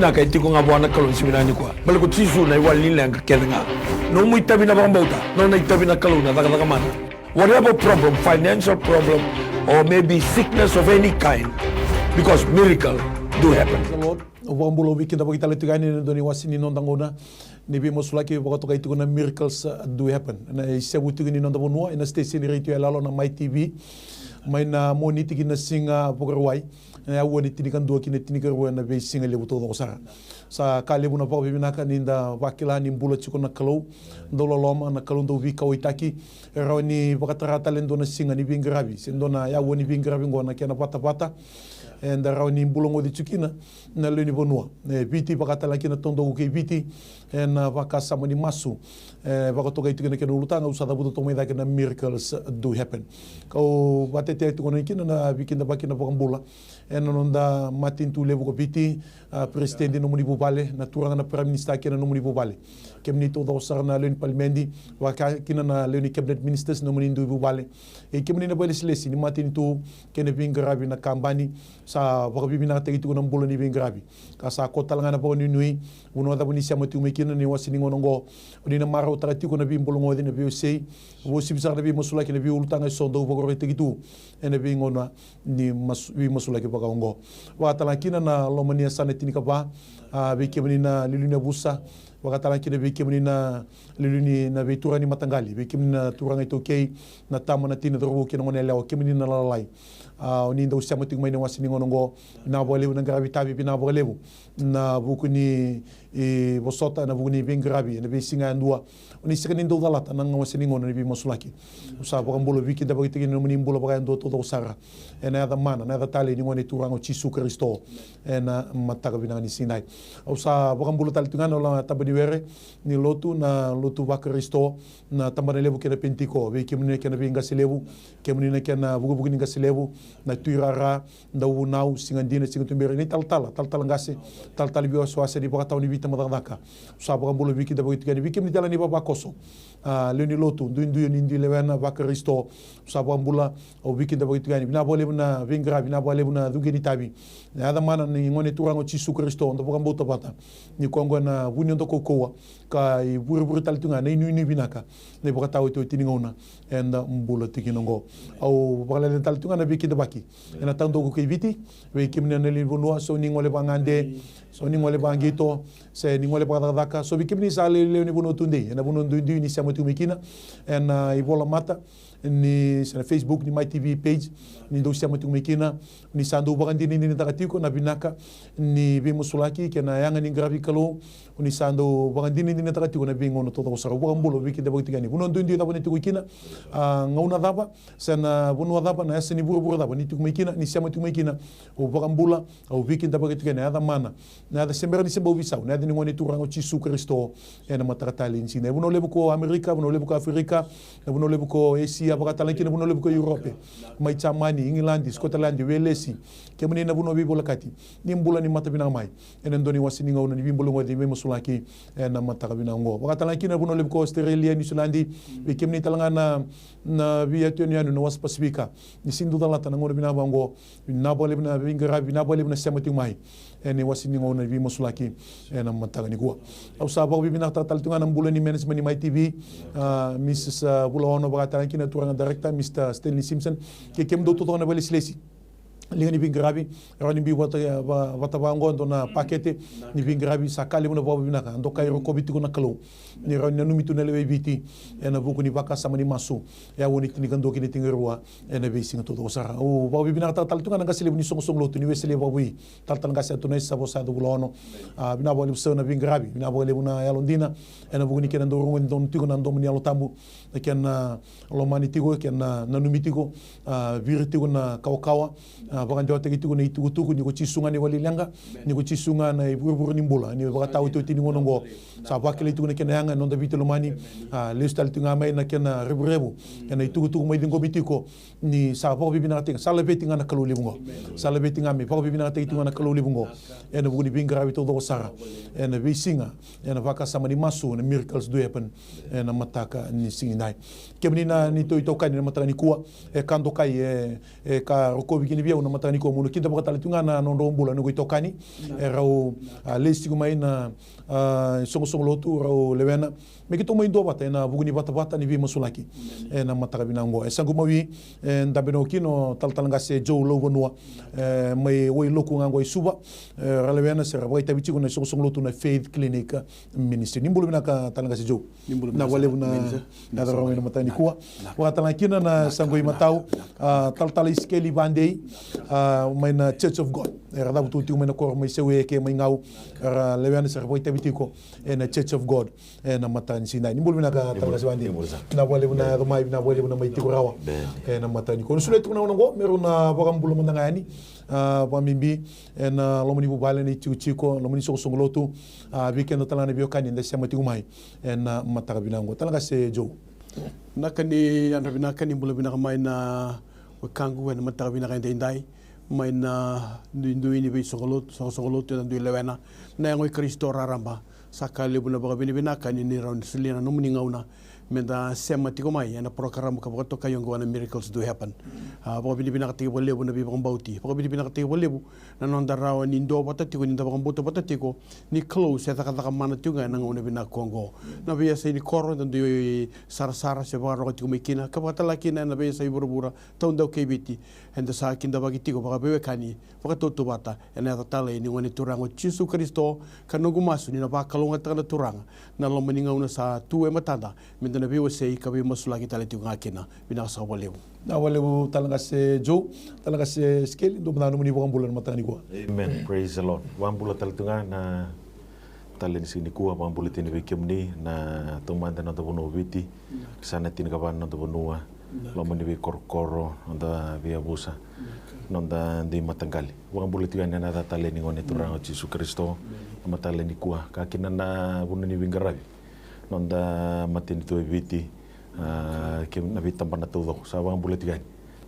Na kay tiko nga buwan na kalon si minani ko. Balik ko tisu na iwal nila ang kakelinga. No mo itabi na bangabauta. No na itabi na kalon na taga-taga-mana. Whatever problem, financial problem, or maybe sickness of any kind, because miracle do happen. Uang bulo weekend apa kita lihat ni doni wasini nondang ona ni bimos lagi waktu kai tu na miracles do happen. Na sebu tu ni nondang Lauvanua na station radio lalo na MaiTV. May na moniti kina singa pokerwai. Na wani tinikan dua kina tinikan wani na be singa lebu todo osara. Sa kalebu na pau bibinaka ninda wakila ni bulo chiko na kalau ndolo loma na kalau ndo wika oitaki rawani wakatarata lendo na singa ni bingrabi. Sendo na ya wani bingrabi ngona kena pata-pata. And rawani bulongo di chukina na leni Lauvanua. Biti pakatala kina tondo ke biti and pakasama ni masu. Pakatoka itu kena kena ulutanga usada buto tomeda kena miracles do happen. Kau batete itu kena kina na bikinda bakina pakambula. And nonda matin tu levo ko biti presidente no muni bubale na turanga na prime minister kena no muni bubale. Kemni to do sarna leni palmendi waka kina na leni cabinet ministers no muni ndu bubale. E kemni na bale silesi ni matin tu kena bingrabi na kambani sa wakabibina kata itu kuna mbula ni bingrabi. Kasa kota langana pa ni nui uno da bunisia matu mekina ni wasini ngonongo ni na maro takati kuna bimbulongo di na biosei wo sibisa na bi masula kina bi ulutanga sondo bogoro tegitu ene bi ngona ni bi masula ke bagaongo wa talakina na lomania sana tinika ba bi kemni na liluna busa wakatalakina bi kemni na liluni na bi turani matangali bi kemni na turanga itu kei na tama na tina drobo kina ngone lawa kemni na lalai ni ndo usama tu mai na wasini ngonongo na bolebu na gravitabi bina bolebu na buku ni bosota na buku ni bingrabi na bisinga andua ni sekani ndo dalata na wasini ngono ni bimasulaki usa bokambulo wiki da bagiti ni muni mbulo baga ndo todo usara ena da mana na da tali ni ngone turango chisu kristo ena mataka bina ni sinai usa bokambulo tali tungana la tabani were ni lotu na lotu ba kristo na tambane lebu kena pentiko be kemune kena binga silebu kemune kena buku ni ngasilebu na tuirara da unau singandina singutumbere ni tal ngase tal bio swase di baka tawni bita madaka sa baka bulo wiki da baki ni wiki ni tala ni baba koso leni lotu ndu ni lewena baka risto sa baka bula o wiki da baki ni bina bole na vingra bina bole na dugeni tabi na da mana ni ngone turango chisu kristo ndo baka mbota bata ni kongo na wuni ndo kokoa ka i buru tal tunga ni binaka ni baka tawo to tiningona enda mbula tikinongo au baka le tal tunga na wiki da baki ena tanto ko viti we kimne na Lauvanua so ni ngole bangande so ni ngole bangito se ni ngole bangdaka so bikimni sale le ni bono tunde na bono tunde ni siamo tu mekina ena ibola mata ni sa Facebook ni MaiTV page ni do siamo tu mekina ni sando bagandini ni takatiko na binaka ni bimusulaki kena yanga ni gravi kalo ni sando bagandini ni takatiko na bingo no todo saro bogambulo wiki de botigani bono tunde da bono tukina ngauna daba sana bono daba na yasini buru daba ni tukumekina ni siamo tukumekina o bagambula o wiki da botigani ada mana na da sembera ni sembo bisau na ni ngone turango chisu kristo ena matakatali insina bono lebu ko Amerika bono lebu ko Afrika bono lebu ko Asia bakatala kina bono lebu ko Europe mai chamani England Scotland Wales kemuni na bono bibola kati ni mbula ni matabina mai ena ndoni wasini ngona ni bimbolo ngodi me musulaki ena matakabina ngo bakatala kina bono lebu ko Australia New Zealand be kemni talanga na vietoniano no was Pacifica ni sindu dalata na ngona bina bango na bole na bingra bina bole na semati mai ene wasini ngona bi musulaki ena matagani gua au sabo bi bina tatal tunga na mbula ni management ni MaiTV Mrs Lauvanua bakatala kina turanga director Mr Stanley Simpson ke kemdo to na bale silesi linga ni bingrabi rani bi wata bango ndo na pakete ni bingrabi sakali muna babu binaka ndo kai roko biti kuna kalo ni rani na numitu na lewe biti ena buku ni baka sama ni masu ya woni tini gando kini tingerwa ena be singa to sara o babu binaka tal tunga nga sele ni song lotu ni wesele babu tal nga sa tunai sabo sa do Lauvanua bina bole so na bingrabi bina bole una ya Londina ena buku ni kena ndo rongo ndo tigo na ndo ni alotambu ken lomani tigo ken na numitigo viritigo na kawkawa bakan jauh tegi tu ni tuku ni ko chisunga ni walilanga ni ko chisunga na iburu ni mbola ni baka tahu tu tini ngonongo sa bakile tu ni kenanga non da vitelo mani lestal tu ngamai na kena rebu kena itu mai dingo bitiko ni sa ba bibina tinga sala betinga na kaluli bungo sala betinga me ba bibina tinga na kaluli bungo ena buguni bingra bito do sara ena bisinga ena baka sama ni masu na miracles do happen ena mataka ni singinai kemni na ni to kan ni mataka ni kuwa kando kai ka roko bigini bia una matani ko munu kinta baka talitunga na nondo mbula no itokani rau lesti kumai na songo lotu rau lewena me kito mo indo bata na buguni bata ni vi masulaki na mataka binango sangu mawi ndabe no kino taltalanga se jo Lauvanua mai oi loku ngango Suva relevena se rabai tabichi kuna songo lotu na faith clinic ministry nimbulu binaka talanga se jo na wale na rau na matani kuwa wa talakina na sangu imatau taltala Iiskeli Vadei mai na Church of God era da bututi mai na kor mai sewe ke mai ngau era lewena se rabai tabichi ko na Church of God na matani sinai nimbulu binaka talanga se Vadei na wale na mai na wale na mai tikurawa na matani ko sulet kuna ngo meru na bagambulu mandangani pamimbi na lomoni bubale ni chico lomoni so lotu weekend talana biokani nda sema tigumai na mataka binango talanga se jo nakani anda binakani bulu binaka mai na wakangu na mataka binaka ndai mai na nduini bi sogolotu na ndui lewena na ngoi Kristo raramba sakale buna baga binakani ni round silina no muningauna menda sema tiko mai ana program ka boto kayongo na miracles do happen bo bini bina kati bo lebu na bi bauti bo bini bina kati bo lebu na nonda rawa ni ndo bata tiko ni ndaba boto bata tiko ni close ya taka mana tunga na ngone bina kongo na bi sai ni korro ndo sara se ba ro tiko mikina ka bata lakina na bi sai burubura tonda kebiti enda sa kinda bagi tiko ba be kani ba to bata ena tala ni ngone turango Yesu Kristo kanogu masu ni na ba kalonga taka turanga na lo meninga una sa tuwe matanda na biwa sei kabi masulaki taliti ngakina bina sa walebu na walebu talanga se jo talanga se Iiskeli do mna muni bo bulan matani ko amen praise the Lord wambula talitunga na talen sini kuwa wambula tini wikemni na tumanda na tobono viti sana tini kaban na tobonua lomani vi korkoro onda via busa nonda di matangali wambula tiga na talen ngone turang Yesu Kristo matalen kuwa kakina na bunani wingarabi nonda matini tu viti ke na vita pana todo sawa bule tiga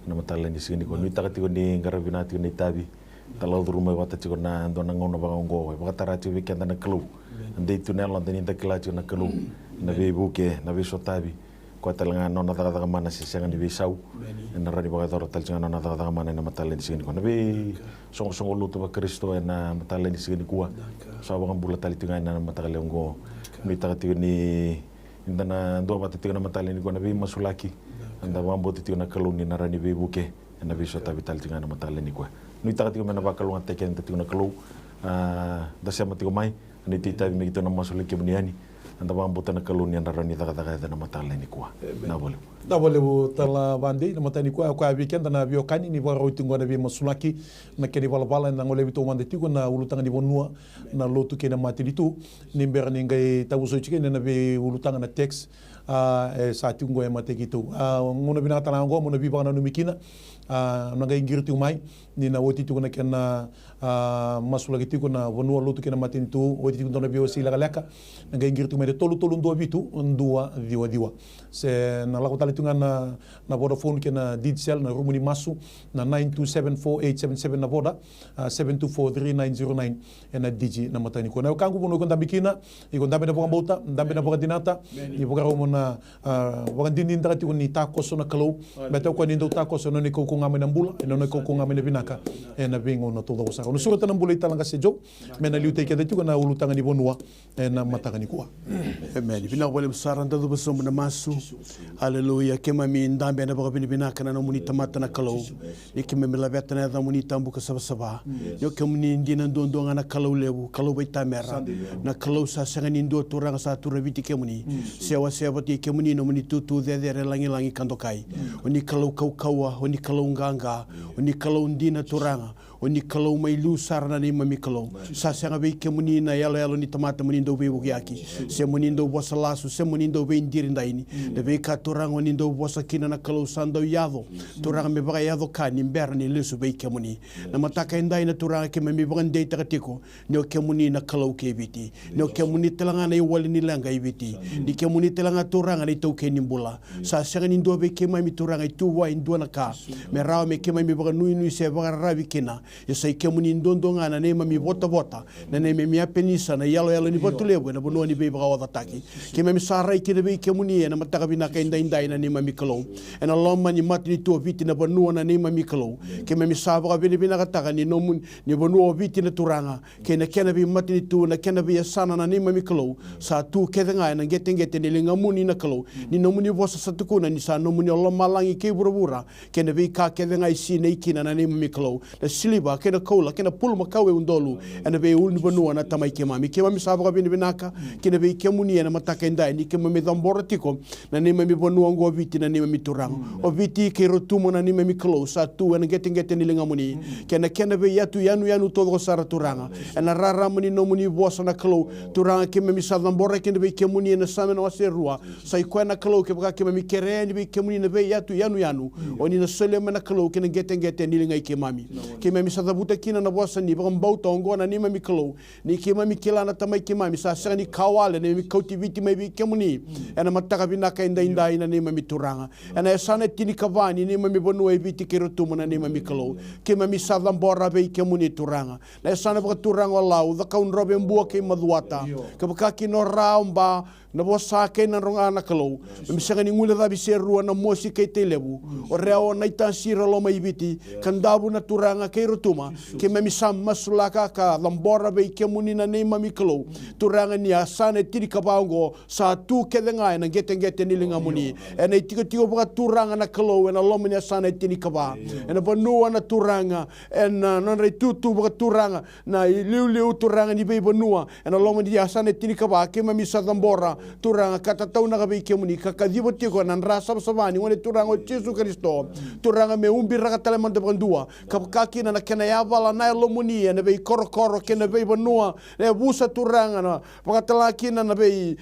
na matala ni sini ko nita kati ko ni garabinati ni tabi talau rumah wata tiko na dona ngono ba ngo ba tara ti weekend na klu ande tu na landa ni ta klachi na klu na be buke na be sotabi ko talanga nona daga mana si senga ni be sau na rani ba dora talanga nona daga mana na matala ni sini ko na be songo lutu ba Kristo na matala ni sini kuwa sawa bula tali tiga na matala ngo mita kati ni indana ndo bata tiga na matali ni ko na be masulaki anda wambo tiga na kaluni na rani be buke na be sotabi tali tiga na matali ni ko nui taka tiko mena wakalu ngate kena tiko na kalau da siapa tiko mai ni tita mi kita nama masuk lagi meniani anda bambu tanah kalau ni anda rani taka eda nama tala ni kuah na boleh bu tala Vadei nama tani kuah kuah weekend na biokani ni baru itu ngona bi masulaki na keni bala na ngole bitu mande tiko na ulutanga di Bonua na lotu kena mati ditu ni ber ni ngai tabu so chike na bi ulutanga na text saat itu ngoi mate gitu ngona binata na ngo ngona bi bana numikina nanga ingir tu mai ni na woti tu na kena masulaki tu na Bonua lotu kena mati tu woti tu na bio sila kalaka nanga ingir tu mai tolu ndo bitu ndua diwa se na lako tali tu na Vodafone kena digital na rumuni masu na 92748777 na Voda 724399 na digi na matani ko na kangu bono ko ndambikina iko ndambe na bota ndambe na dinata i bogaro na wagandini ndati ko ni takoso na kalau beto ko ni ndo takoso no ni ko ngame na mbula no ni ko ngame na binaka na bingo na todo sa no surata na mbula italanga se jo mena liute ke datu na ulutanga ni Bonua na matanga ni ko amen bina wale msara ndado basomo na masu haleluya kema mi ndambe na bagabini binaka na muni tamata na kalau ni kema mi labeta na muni tambuka saba yo kemuni ndina ndonga na kalau lebu kalau baita mera na kalau sa sangani ndo turanga sa turaviti kemuni sewa ti kemuni no muni tutu de langi kandokai oni kalau kaua oni kalau nganga oni kalau ndina turanga oni kalau mai lu sarana ni mami kalau sa sanga be kemuni na yalo ni tamata muni ndo be bugiaki se muni ndo bosa lasu se muni ndo be ndiri ndaini de be ka turanga oni ndo bosa kina na kalau sando yado turanga me baga yado ka ni mbera ni lesu be kemuni na mataka indai na turanga ke mami baga ndei takatiko no kemuni na kalau kebiti no kemuni telanga na iwali ni langa ibiti ni kemuni telanga turanga ni tauke ni mbula sa sanga ni ndo be kemami turanga itu wa indua na ka me rawa me kemami baga nui se baga rabi kina ya sai kemuni ndondonga na ne mami bota na ne me mia penisa na yalo ni botulebo na bono ni be baga wa taki kemami sarai kine be kemuni na mataka bina ka indai na nima mikalo ena loma ni mati ni tua viti na vanua na nima mikalo ke me misava ka vini vina kataka ni nomu ni vanua viti na turanga ke na kena vi mati ni tu na kena vi asana na nima mikalo sa tu kethenga na ngete ni lingamuni na kalo ni nomu ni vosa satukuna ni sa nomu ni loma langi ke buravura ke na vi ka kethenga isi na ikina na nima mikalo na siliva ke na koula ke na pulma kawe undolu ena vi ulu vanua na tamai ke mami misava ka vini vinaka ke na vi kemuni na mataka indai ni ke mami dhambora tiko na nima mi vanua ngo viti na nima mi turanga o viti ke rotumo na nima mi kalo sa tu ena ngete ni lingamuni ke na kena ve yatu yanu todo sara turanga ena rara muni no muni vosa na kalo turanga ke mami sa dhambora ke na ve kemuni na same na wase rua sa ikwa na kalo ke baka ke mami kere ni ve kemuni na ve yatu yanu o ni na sole na kalo ke na ngete ni lingai ke mami sa dhabuta kina na vosa ni baka mbauta ongo na nima mi kalo ni ke mami kila na tamai ke mami sa sera ni kawale na mi kauti viti mai ve kemuni ena mataka vinaka indai na nima mi turanga ena esana tini kavani nima mi vanua viti ke rotumo na nima mi kalo ke mami sa dhambora ve kemuni turanga na esana baka turanga lau da kaun robe mbua ke maduata ke baka kino raumba na vosa ke na ronga na kalo mi sanga ni ngula da biserua na mosi ke te lebu o reo na itansira lo mai viti kandabu na turanga ke rotuma ke mami sa masulaka ka dhambora ve kemuni na nima mi kalo turanga ni asana tini kavango sa tu ke denga na ngete ni lingamuni ena tiko baka turanga na kalo ena lomini asana tini kava ena vanua na turanga ena non rei tutu baka turanga na liu turanga ni ve vanua ena lomini asana tini kava ke mami sa dhambora turanga kata tau na ve kemuni kakadivo tiko na rasa savani ngone turanga o Jesu Kristo turanga me umbi raka talemanda bandua kapakaki na kena yavala na lomuni ena ve korokoro kena ve vanua na busa turanga na pakatalaki na ve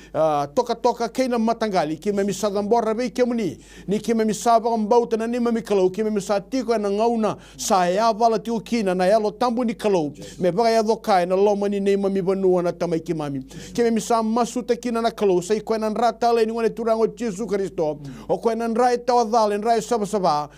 toka keina matangali ke me misadambora ve kemuni ni ke me misaba mbauta na nima mikalo ke me misatiko na ngauna sa yavala tiu kina na yalo tambu ni kalo me baka ya dokai na lomani nima mi vanua na tamai ke mami ke me misam masuta kina na kalo sai ko na ratale ni ngone turango Jesu Kristo o ko na rai tawadale rai saba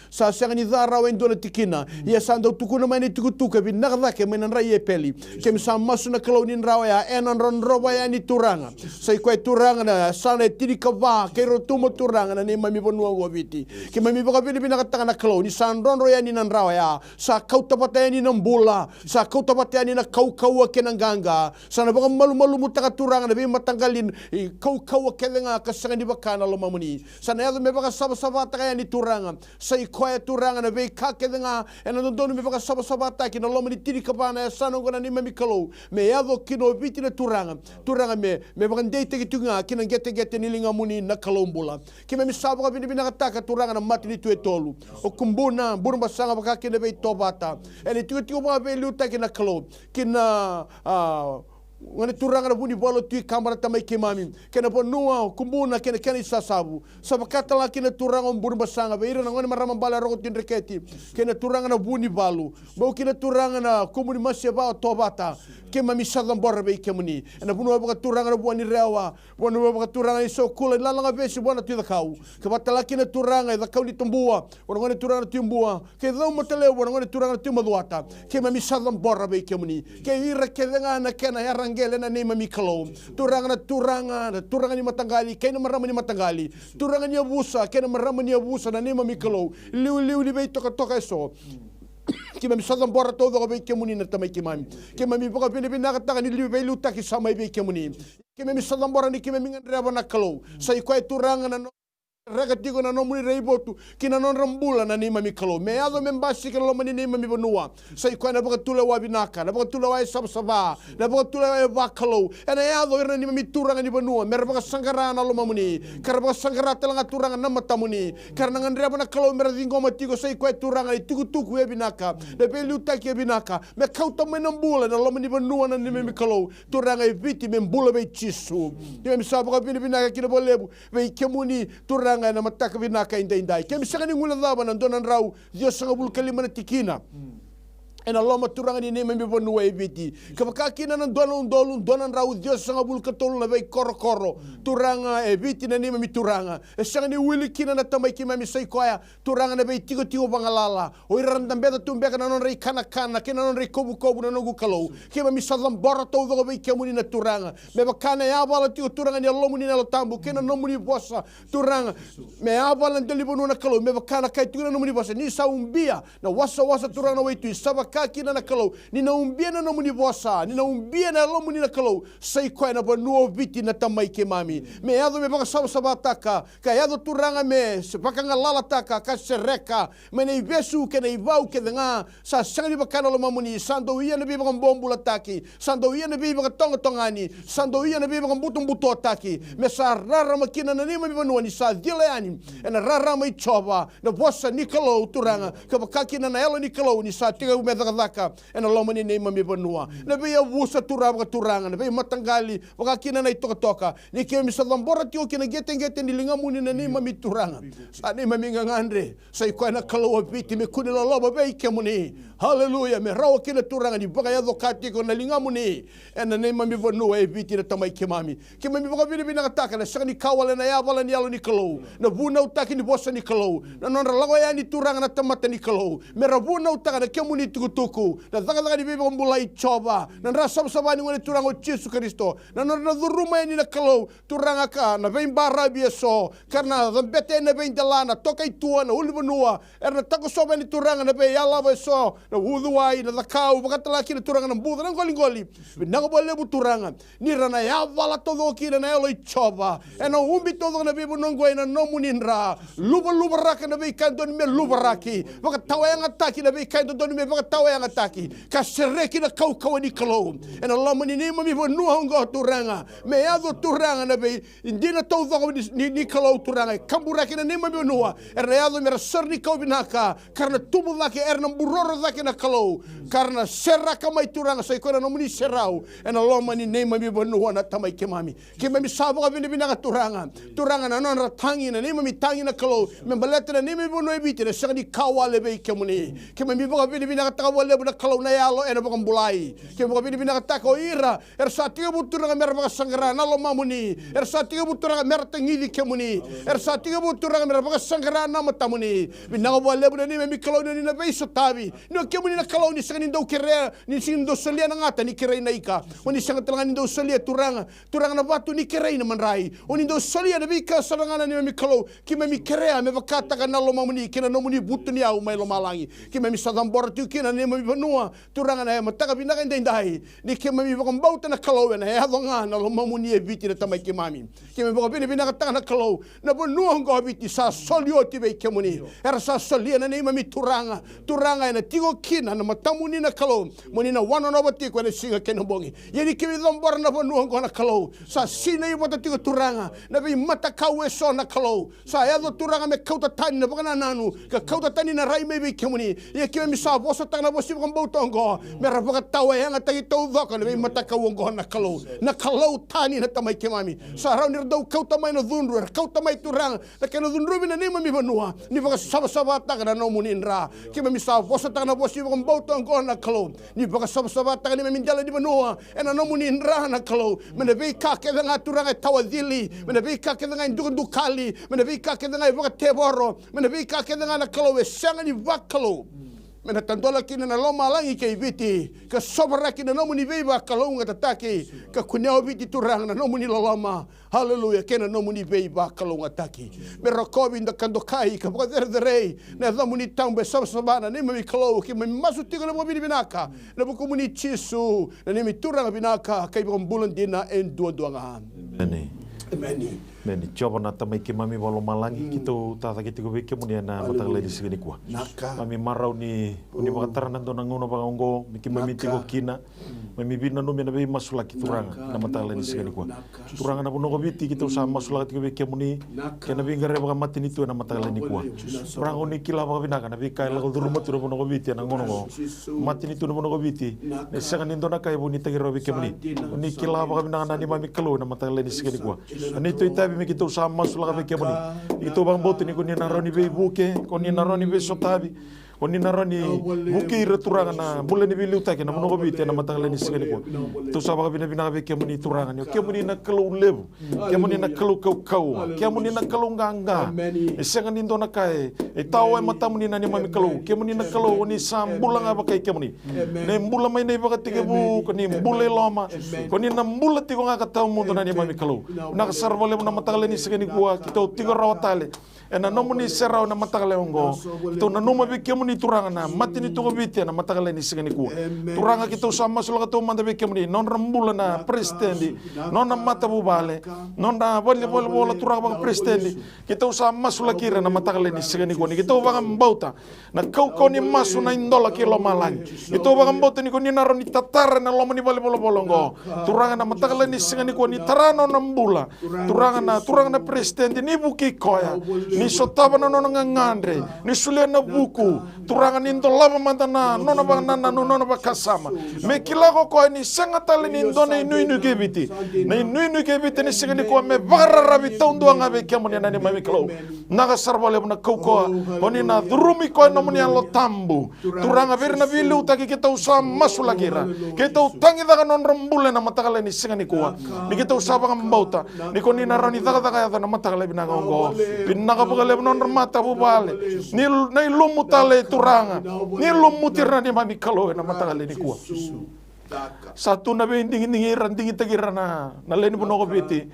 sa sanga dara o endona tikina ia sando tukuna mani tukutuka bi nagda ke me na rai epeli ke misam masu na kalo ni rawa ya enan ron roba ya ni turanga sai ko turanga na sana tiri kava ke rotumo turanga na nima mi vanua go viti ke mami baka vini binakataka na kalo ni san ron roya ni nan rawa ya sa kauta pataya ni nambula sa kauta pataya ni na kau ke nanganga sana baka malu mutaka turanga na bi matanggalin kau ke lenga kasanga ni bakana lo mamuni sana ya me baka saba taka ni turanga sai ko turanga na be ka ke lenga ena donu me baka saba taka na lo mani tiri kava na sana go na nima mi kalo me ya do kino viti na turanga me baka ndete ki tunga kina ngete ni lingamuni na kalombula ke me misaba ka vini binakataka turanga na mati ni tue tolu o kumbuna burumba sanga baka kina be tobata ele tio ba be luta kina kalo kina ngane turanga na buni bolo tui kamera tamai ke mami kena ponua kumbuna kena isasabu sabakata la kena turanga burumba sanga be ira ngone marama bala rogo tindreketi kena turanga na buni balu mau kena turanga na komuni masya ba tobata ke mami sadam borra be kemuni na bunua baka turanga na buani rewa bunua baka turanga iso kula lalanga vesi buana tu da kau ke batala kena turanga da kau ni tumbua ngone turanga tumbua ke dau motele ngone turanga tumaduata ke mami sadam borra be kemuni ke ira ke denga na kena yarangele na nema mi kalo turanga ni matanggali ke na marama ni matanggali turanga ni abusa ke na marama ni abusa na nema mi kalo liu li be toka eso ke mami sadam borra todo go be kemuni na tamai ke mami ke mami baka pini binakataka ni liu be luta ki samai be kemuni ke mami sadam borra ni ke mami ngreba na kalo sai ko turanga na rega tigo na no muni reibotu kina non rambula na nima mi kalo me ado membasi ke lo mani nima mi vanua sai ko na baka tule wa binaka na baka tule wa sabsaba na baka tule wa bakalo ena ado irna nima mi turanga ni vanua mer baka sangara na lo mamuni kar baka sangara telanga turanga na matamuni karna ngandreba na kalo mer dingo matigo sai ko turanga tigu tuku e binaka de belu taki e binaka me kauta me nambula na lo mani vanua na nima mi kalo turanga e viti me mbula be chisu ni mi sabaka binaka kina bolebu be kemuni turanga na mataka vinaka indai ke misanga ni ngula daba na donan rau dia sanga bul kalima na tikina ena loma turanga ni nema mi bonua e viti ka pakakina na dona rau Dios sanga bul katolu na vai koro turanga e viti na nema mi turanga e sanga ni wili kina na tamai ki mami sai koia turanga na vai tigo bangalala o iranda beda tumbeka na non rei kana kina non rei kobu na nogu kalau ki mami sadam bora to do vai ke muni na turanga me bakana ya bala tigo turanga ni lomu ni na tambu kina no muni bossa turanga me ya bala ndeli bonu na kalau me bakana kai tigo no muni bossa ni sa umbia na wasa turanga wai tu saba kina na kalau ni na umbia na muni bossa ni na umbia na lomu ni na kalau sai koe na banua viti na tamai ke mami me ado me baka saba taka ka ado turanga me se baka ngalala taka ka sereka me nei vesu ke nei vau ke nga sa sangani baka na muni sando ia na bibaka bombula taki sando ia na bibaka tongani sando ia na bibaka buto taki me sa rara makina na nima banua ni sa dileani na rara mai choba na bossa ni kalau turanga ka baka kina na elo ni kalau ni sa tiga me daka ena loma ni nema mi banua na be wusa turanga na be matangali waka kina na toka ni ke mi sadambora tio kina geten ni lingamu ni na nema mi turanga sa nema mi ngandre sai ko na kalo viti me kuni la loba be ke muni haleluya me rawa kina turanga ni baka ya dokati ko na lingamu ni ena nema mi banua e viti na tamai ke mami baka bina taka na sani kawale na ya wala ni alo ni kalo na buna utaki ni bossa ni kalo na non lago ya ni turanga na tamata ni kalo me rabuna utaka na ke muni tukutuku na daga di bebe mulai coba na rasa sabani ngone turang o Yesus Kristo na duruma ni na kalau turanga ka na vem barra bieso karena bete na vem dalana tokai tua na ulbanua erna tako soba ni turanga na be yala beso na wuduai na kau bakatala ki na turanga na buda na goli na bole bu turanga ni rana ya vala todo ki na elo coba ena umbi todo na bebe nongoi na nomuninra luba raka na be kandon me luba raki bakatawa yang ataki na be kandon me bakatawa yang ataki ka sereki na kau ni kalau ena lama ni nema mi vanua hongo turanga me ado turanga na be indina tau ni kalau turanga kambura ki na nema mi vanua erna ado mera serni kau binaka karena tubuh laki erna buroro laki na kalau karena seraka mai turanga sai kona nomuni serau ena lama ni nema mi vanua na tamai ke mami sabo ka binaka turanga na non ratangi na nema mi tangi na kalau me baleta na nema mi vanua biti na serni kawale be ke muni ke mami baka binaka takawale na kalau na yalo ena baka bulai ke baka binaka tako ira satiga buturanga mera baka sangra na lo mamuni satiga buturanga mera tangidi ke muni satiga buturanga mera baka sangra na matamuni binaka wale buna ni me kalau ni na beiso tabi no ke muni na kalau ni sangani do kere ni sindo salia na ngata ni kere na ika oni sangat tanga ni do salia turanga na batu ni kere na manrai oni do salia na bika sarangana ni me kalau ki me kere me baka taka na lo mamuni kena no muni butu ni au mai lo malangi ki me sadambor tu kena ni me vanua turanga na mataka binaka ndai ni ke me baka bauta na kalau na ya donga na lo mamuni e viti na tamai ke mami ke me baka binaka taka na kalau na vanua ngo viti sa solio ti be ke muni era sa solia na ni mami turanga na tigo kina na matamuni na kalau muni na wana no bati ko na singa ke no bongi yeni ke lombor na vanua ngo na kalau sa sina i bota tigo turanga na be mata kau e so na kalau sa ya do turanga me kauta tani na baka na nanu ka kauta tani na rai me be ke muni ye ke me sa bosa tanga bosi baka bauta ngo me ra baka tawa ya ngata i tau doka na be mata kau ngo na kalau tani na tamai ke mami sa rau ni dau kauta mai na dunru kauta mai turanga na ke na dunru na ni mami vanua ni baka saba taka na no muni ra ke mami sa bosa tanga na bosi baka bauta ngo na kalau ni baka saba taka ni mami dala ni vanua ena no muni ra na kalau me na be ka ke nga turanga tawadili me na be ka ke nga ndukali me na be ka ke nga baka teboro me na be ka ke nga na kalau e sanga ni vakalo mena tandola kina na loma langi ke viti ka sobra kina no muni veiva kalonga tataki ka kuneo viti turang na no muni lama haleluya kena no muni veiva kalonga taki mero kobi nda kandokai ka poder de rei na no muni tambe sabana ne mi kalo ki me masu tigo na mobili binaka na buku muni chisu na ne mi turang binaka kai bombulan dina en duanga Meni coba na tamai ke mami walo malangi kitu tata kiti ko ke muni na matagale di sini kuah. Mami marau ni bakataran nanto nangono bangongo miki mami tigo kina. Mami bina no mena be masula ki turanga na matagale di sini kuah. Turanga na puno ko biti kitu sa masula kiti ko ke muni kena be ngare baka mati ni tu na matagale ni kuah. Turanga ni kila baka binaka na be kai lago duruma tu puno ko biti nangono ko. Mati ni tu no puno ko biti. Ne sanga nindo na kai buni tagiro be ke muni. Ni kila baka binaka na ni mami kalu na matagale di sini kuah. Ani tu itabi mi kitu sama sulah ke muni. Itu bang boti ni kuni naroni be buke, kuni naroni be sotabi. Oni narani buki returanga na bula ni bilu take na mono bite na matangale ni sigani ko tu saba bina bina be kemuni turanga ni kemuni na kalau lebu kemuni na kalau kau kemuni na kalau nganga sengan indo na kai e tau e matamuni na ni mami kalau kemuni na kalau ni sambula nga ba kai kemuni ne mbula mai nei ba tige bu ko ni mbula loma ko ni na mbula tigo nga ka tau mundo na ni mami kalau na sarvole na matangale ni sigani ko kita tigo rawatale ena nomuni serau na matagale ongo to na noma be kemuni turanga na matini to bite na matagale ni sigani ku turanga kita sama sula to manda be kemuni non rambula na prestendi non na matabu bale non na bola turanga ba prestendi kita sama sula kira na matagale ni sigani ku ni kita ba mbauta na kau ni masu na indola kilo malang itu ba mbauta ni ko ni naro ni tatara na lomo ni bola bolongo turanga na matagale ni sigani ku ni tarano na mbula turanga na prestendi ni buki koya ni sotaba na nona ngandre ni sulia na buku turangan indo lava mandana nona ba nana nona ba kasama me kilako ko ni sangatali ni indo na inu gebiti na inu gebiti ni sigani ko me bararabi tondo nga be kemoni na ni mami klo naga sarbale na koko oni na durumi ko no moni lo tambu turanga verna bilu taki kita usa masulagira kita utangi daga non rambule na matakale ni sigani ko ni kita usa ba mbauta ni ko ni narani daga na matakale binangongo binaga pagale non mata bubale ni lumutale turanga ni lumutirna ni mami kalo na matagale ni kuwa satu na be ndingi tagirana na leni bunoko biti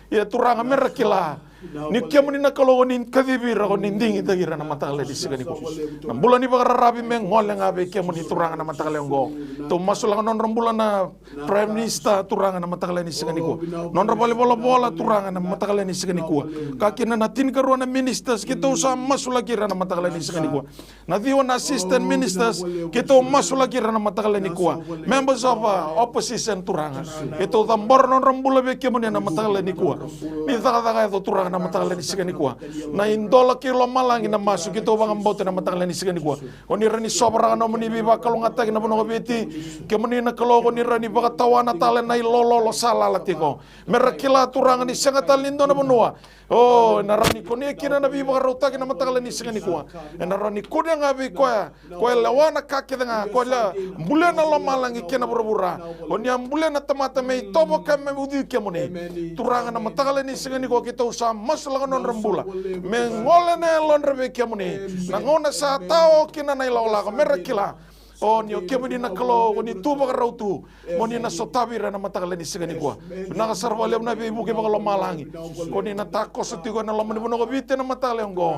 ya turanga merakila ni kemuni na kalo ni kadibira ko ni ndingi tagira na matagale di sigani ko na bulan ni bagarabi me ngol nga be kemuni turanga na matagale ngo to masula non rambula na prime minister turanga na matagale ni sigani ko non rabale bola turanga na matagale ni sigani ko kakina na tin karo na ministers kita usa masula kira na matagale ni sigani ko na diwa na assistant ministers kita masula kira na matagale ni ko members of opposition turanga kita tambor non rambula be kemuni na matagale ni ko ni daga turanga na matagale ni sigani kuwa na indola kilo malangi na masu kita bang ambote na matagale ni sigani kuwa oni rani sobra na muni biba kalau ngata na bono beti kemuni na kalau oni rani baga tawana tale na lolo sala latiko merakila turanga ni sangata lindo na bonua oh na rani koni kina na biba rota na matagale ni sigani kuwa na rani kuni ngabi koya lawana kake nga kola mbulena lo malangi kena burubura oni ambulena tamata me tobo kame udi kemuni turanga na matagale ni sigani kuwa kita usah masuk non rembula mengolene lon rebe kemuni nangona sa tao kina na ilaola merakila oh ni kemuni na kalo ni tuba rautu moni na sotabira na matagale ni sigani kwa na sarvale na be buke bagalo malangi koni na tako setigo na lamani bono bite na matagale ngo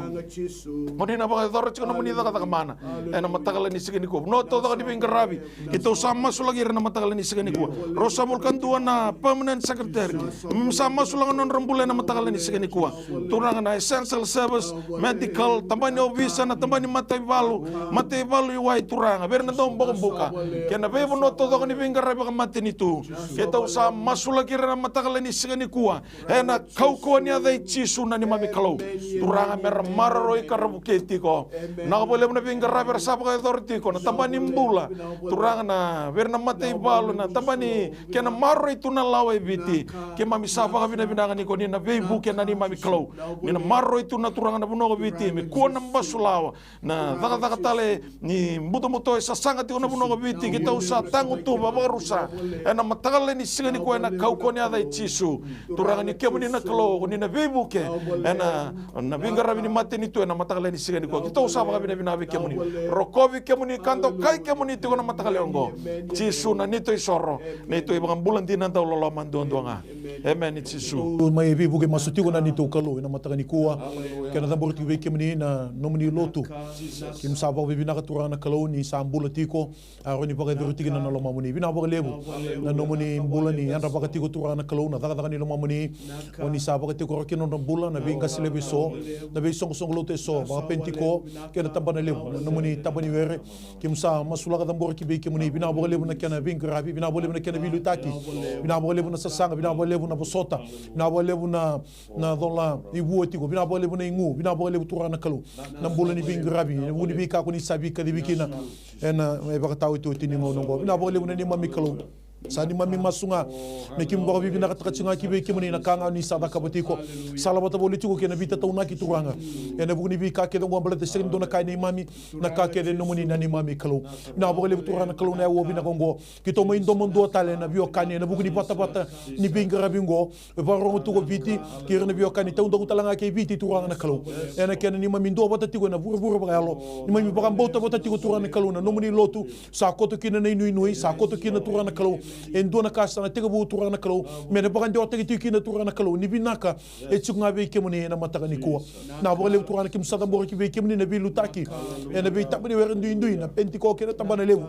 moni na baga doro chiko na moni daga mana na matagale ni sigani kwa no to daga di bingarabi kita sama sulagi na matagale ni sigani kwa rosa mulkan tua na permanent secretary sama sulangan non rembule na matagale ni sigani kwa turang na essential service medical tambani obisa na tambani mate balu iwai turang na dong buka kena be bono to ni bingara ba mati nitu kita usa masula kira na matagale ni sigani kuwa ena kau ni ada chisu na ni mami kalau turanga mer marro ikarabuketi ko na boleh na bingara bersapa ka authority ko na tambani mbula turanga na berna mati balu na tambani kena marro itu na lawe biti ke mami sapa ka binabinangan ni ko ni na be buke na ni mami kalau ni na marro itu na turanga na bono biti me ko na mbasulawa na daga tale ni muto sangat iko na buno biti kita usa tangu tu baba rusa ena matagale ni sigani ko ena kau ko ni ada chisu turanga ni kemuni na kalo ni na bebuke ena na bingara ni mate ni tu ena matagale ni sigani ko kita usa baba bina kemuni rokobi kemuni kanto kai kemuni tu na matagale ongo chisu na nito isoro nito ibang bulan dinan taw lolo manduanga amen chisu mai bebuke masuti ko na nito kalo ena matagani kuwa kana tambor ti kemuni na nomuni lotu kim sabo bibina ka turanga kalo ni sambula tiko aroni pakai beruti na loma muni bina pakai lebu na nomuni bulan ni anda pakai tiko turana kalau na daga ni loma muni oni sa pakai tiko rokin on bulan na binga selebi so na be song lote so ba pentiko ke na tambana lebu na nomuni tabani were kim sa masula ka tambor ki be ki muni bina pakai lebu na kana binga rabi bina pakai lebu na kana bilu taki bina pakai lebu na sasanga bina pakai lebu na bosota bina pakai lebu na dola ibu tiko bina pakai lebu na ingu bina pakai lebu turana kalau na bulan ni binga rabi muni bi ka ko ni sabi ka di bikina ena e baka tau itu tini ngau nonggo bina boleh buna ni mami kalau sa ni mami masunga me kim boro bibi na katsinga kibe kimuni na kanga ni sada kabatiko sala bata politiko ke na vita tauna ki turanga e na bugni bi ka ke ngo mbala de sen dona kai ni mami na ka ke de no muni na ni mami kalo na boro le turana kalo na wo bi na kongo ki to mo indo mondo tale na bio kani na bugni pata pata ni binga bingo e baro to go viti ki na bio kani taunda utalanga ke viti turanga na kalo e na ke ni mami ndo bata tiko na buru bagalo ni mami bagam bota bota tiko turana kalo na no muni lotu sa koto kina nei nui sa koto kina turana kalo en dona kasa na tega bu turana kalo me ne bagande o tegi tiki na turana kalo ni binaka e tsunga be kemuni na mataka ni ko na bo le turana kim sada bo ki be kemuni na bilu taki e na be tabni wer ndu na pentiko ke na tabana lewu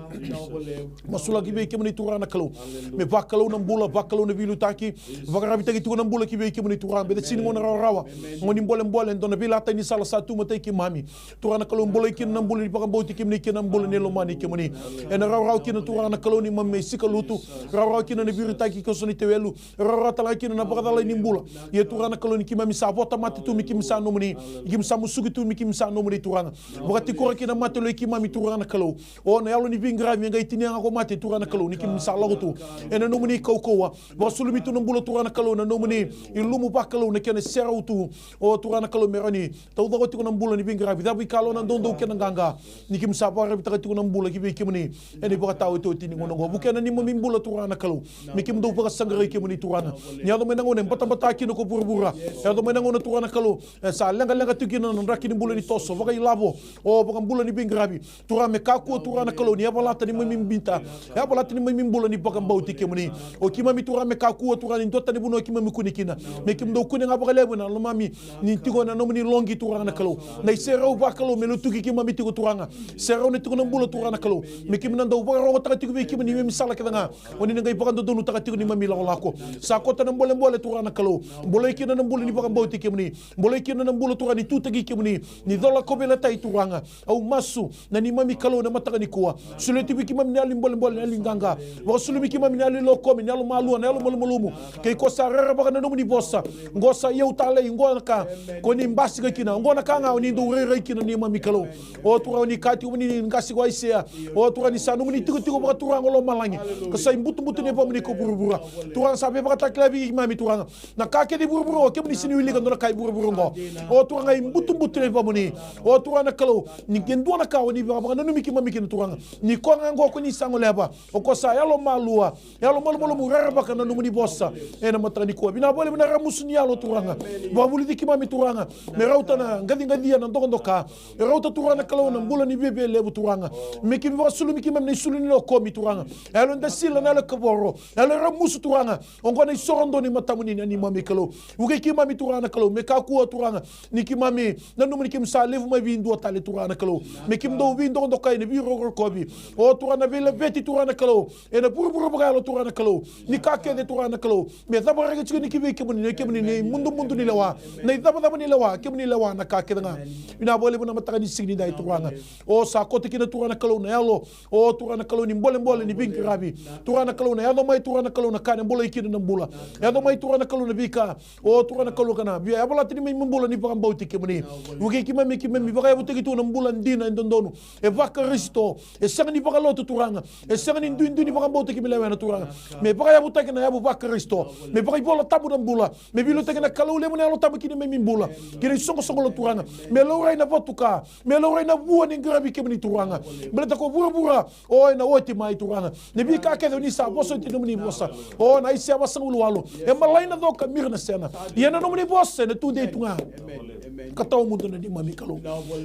masula ki be kemuni turana kalo me bakalo na mbula bakalo na bilu taki vakarabi tegi tu na mbula ki be kemuni turana be sini ngona rawa ngoni mbole dona bila ta ni sala satu mate ki mami turana kalo mbolo ki na mbula ni bagambo ti kimni ki na mbula ne lo mani kemuni e na rawa ki na turana kalo ni mamme sikalutu rawa kina na biru taki ko soni tewelu rawa tala kina na bakadala ni mbula ye turana kaloni kima misa bota mati tu miki misa no muni kim samu sugi tu miki misa no muni turana bakati ko kina mati lo kima mi turana kalo o na yalo ni bingra mi ngai tinia ko mati turana kalo ni kim misa lagutu ena no muni kokowa ba sulumi tu no mbula turana kalo na no muni ilumu bakalo na kena serautu o turana kalo merani tau do ko na mbula ni bingra bi dabi kalo na dondo kena ganga ni kim sa ba rabita ko na mbula ki be kimuni eni bakata o to tini ngono bukena ni mami mbula turana kalo mikim do para sangare ke muni turana nyado menango ne bata kino ko burbura nyado menango na turana kalo sa lenga tukina na rakini mbula ni toso vaga ilabo o vaga mbula ni bingrabi turame kako turana kalo ni abalata ni mami mbinta abalata ni mami mbula ni vaga mbauti ke muni o kimami turame kako turana ni dotta ni buno kimami kunikina mikim do kuninga vaga lebo na mami ni tigo na nomini longi turana kalo na serau va kalo melo tuki kimami tigo turanga serau ni tigo na mbula turana kalo mikim na do vaga ro ta tigo kimani mi misala kedanga oni ngai pakando donu takatiku ni mamila lako sa kota na mbole turana kalo mbole kina na mbole ni pakambau tikimni mbole kina na mbole turani tutagi kimni ni dola kobela tai turanga au masu na ni mami kalo na mataka ni kuwa suleti biki mami ali mbole ali nganga wa sulumi ki mami ali loko ni alu malu na alu mulumumu ke ko sa rara baka na nomuni bossa ngosa yeu tale ngona ka ko ni mbasi ka kina ngona ka nga ni ndo rere kina ni mami kalo o tura ni kati ni ngasi wa Osea o tura ni sanu ni tigo baka turanga lo malangi kasai mbutu ne pomni ko burubura turanga sabe baka taklabi mami turanga na kake di burubura ke mni sini wili ka ndona kai burubura ngo o turanga mbutu ne pomni o turanga kalo ni kendo na ka ni baka na numi ki mami kina turanga ni ko ngo ko ni sango leba o ko sa yalo malua yalo malu murara baka na numuni bossa ena matani ko bina bole bina ramusu ni yalo turanga ba buli di ki mami turanga me rauta na ngadi na ndoka rauta turanga kalo na mbula ni bebe lebu turanga me ki va sulu mi ki mami sulu ni lo ko mi turanga yalo nda sila na le kaboro yalo ramusu turanga ongo na sorondo ni matamuni ni mami kalo uge ki mami turanga kalo me ka ku turanga ni ki mami na numuni ki msa levu ma vindu tale turanga kalo me ki mdo vindu ndoka ni biro ko bi o turanga vele beti turanga kalo ena buru bagalo turanga kalo ni kake de turanga kalo me daba rega chini kibe kemuni ne mundu ni lawa na daba ni lawa kemuni lawa na kake nga ina bole buna mataka ni signi dai turanga o sa kote kina turanga kalo na yalo o turanga kalo ni mbole ni binki rabi turanga kalo na yalo mai turanga kalo na kana mbole kina na mbula yalo mai turanga kalo na bika o turanga kalo kana bia yabala tini mai mbula ni baka mbauti kemuni uge kimami baka yabu tegi tu na mbula ndina ndondonu e baka risto e sanga ni baka loto turanga e sanga ni ndu ni baka mbauti kemile na turanga me baka yabu tegi na yabu baka risto me baka ibola tabu na mbula me bilo tegi na kalau le mona lo tabu kini me mbula kini songo lo turanga me lo rai na votuka me lo rai na bua ni grabi kemuni turanga beleta ko bura o na oti mai turanga ne bika ke ni sa boso ti nomni bosa o na isia basangulu walo e malaina do ka mirna sena yena nomni bosa na tu de tunga katau mundo na di mami kalo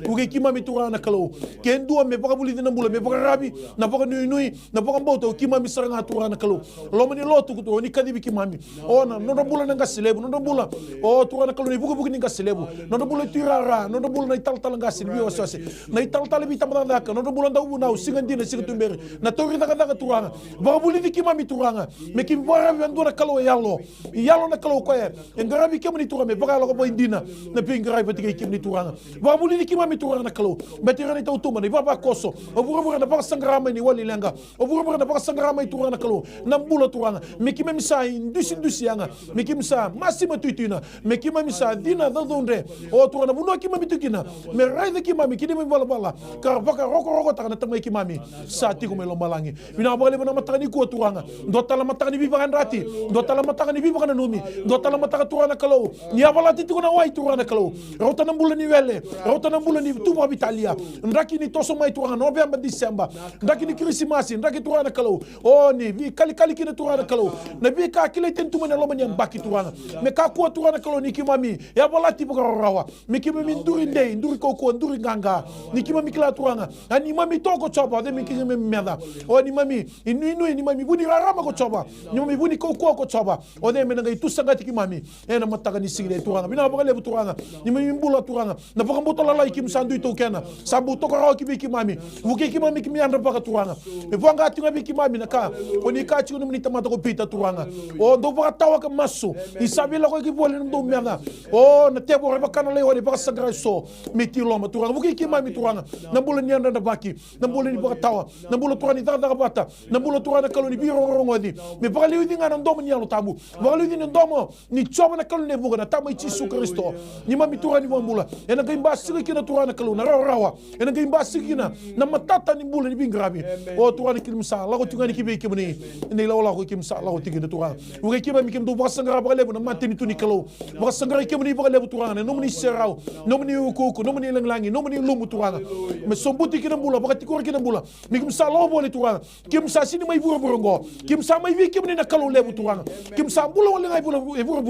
uge ki mami turanga kalo ken dua me baka buli na mbula me baka rabi na baka nui na baka mbauta ki mami saranga turanga kalo lo mani lo tu ko ni kadibi ki mami o na no bula nga selebu no bula o turanga kalo ni buku ni nga selebu no bula tirara no bula na tal nga silbi o sose na tal bi tamada ka no bula nda u na singandi na singatumber na tori daga turanga baka buli ki mami turanga me ki bora vendo na kalo yalo na kalo ko e ngarabi ke mani turanga me baka lo ko indina na pingra patike ki mani turanga baka buli ki mami turanga na kalo betira ni tautuma ni baba koso o bura na baka sangrama ni wali lenga o bura na baka sangrama turanga na kalo na mbula turanga me ki mami sa indusi yanga me ki msa masima tuitina me ki mami sa dina dondre o turanga buno ki mami tukina me raide ki mami ki ni bala ka baka roko ta na tamai ki mami sa ti ko melo malangi bina bale bana matani kua turanga ndo tala mataka ni biba rati ndo tala mataka ni biba numi ndo tala mataka turana kalau ni avala titi kuna wai turana kalau rota nambula ni wele rota nambula ni tuba Italia ndaki ni toso mai turanga November December ndaki ni Krismasi ndaki turana kalau oh ni vi kali kina turana kalau na vi ka kile tentu mana lo manyam baki turana me ka kua turana kalau ni kimami ya avala tibu rawa me kimami nduri ndei nduri koko nduri nganga ni kimami kila turanga ani mami toko chopa de mi kimami meda o ni mami inu ni mami buni rarama ko chopa ni mami buni koko ko chopa o de menanga itu sangati kimami ena mataka ni singile turanga bina bakale turanga ni mami mbula turanga na bakamboto la lai kim sandu itu kena sabu toko rawa kibiki mami wuki kimami kimi anda baka turanga e vanga tinga biki mami na ka oni ka chi ni tamata ko pita turanga o do baka tawa ka masu isabila ko kibole ndo mena o na tebo re bakana le oni baka sagra so mitilo ma turanga wuki kimami turanga na bula ni anda baki na bula ni baka tawa na bula turani daga bata na bula turana kalau ni biro ngodi me baka le udinga na ndomo ni alo tabu baka le udinga ndomo ni choba na kalau ne buga na tama Yesu Kristo ni mami turani bambula ena gaimba sigi kina turana kalau na rawa ena gaimba sigi kina na matata ni bula ni bingrabi o turani kimsa la ko tungani kibe kibni ni la ko kimsa la ko tigina turana uge kiba mi kim do baka sangara baka lebu na matini tuni kalau baka sangara kibni baka lebu turana no mni serau no mni ukoko no mni langlangi no mni lumu turana me sombuti kina bula baka tikor kina bula mi kimsa la bole turana kimsa sini mai buru kimsa mai vi kibni na kalau lebu turana kimsa bula wala ngai buru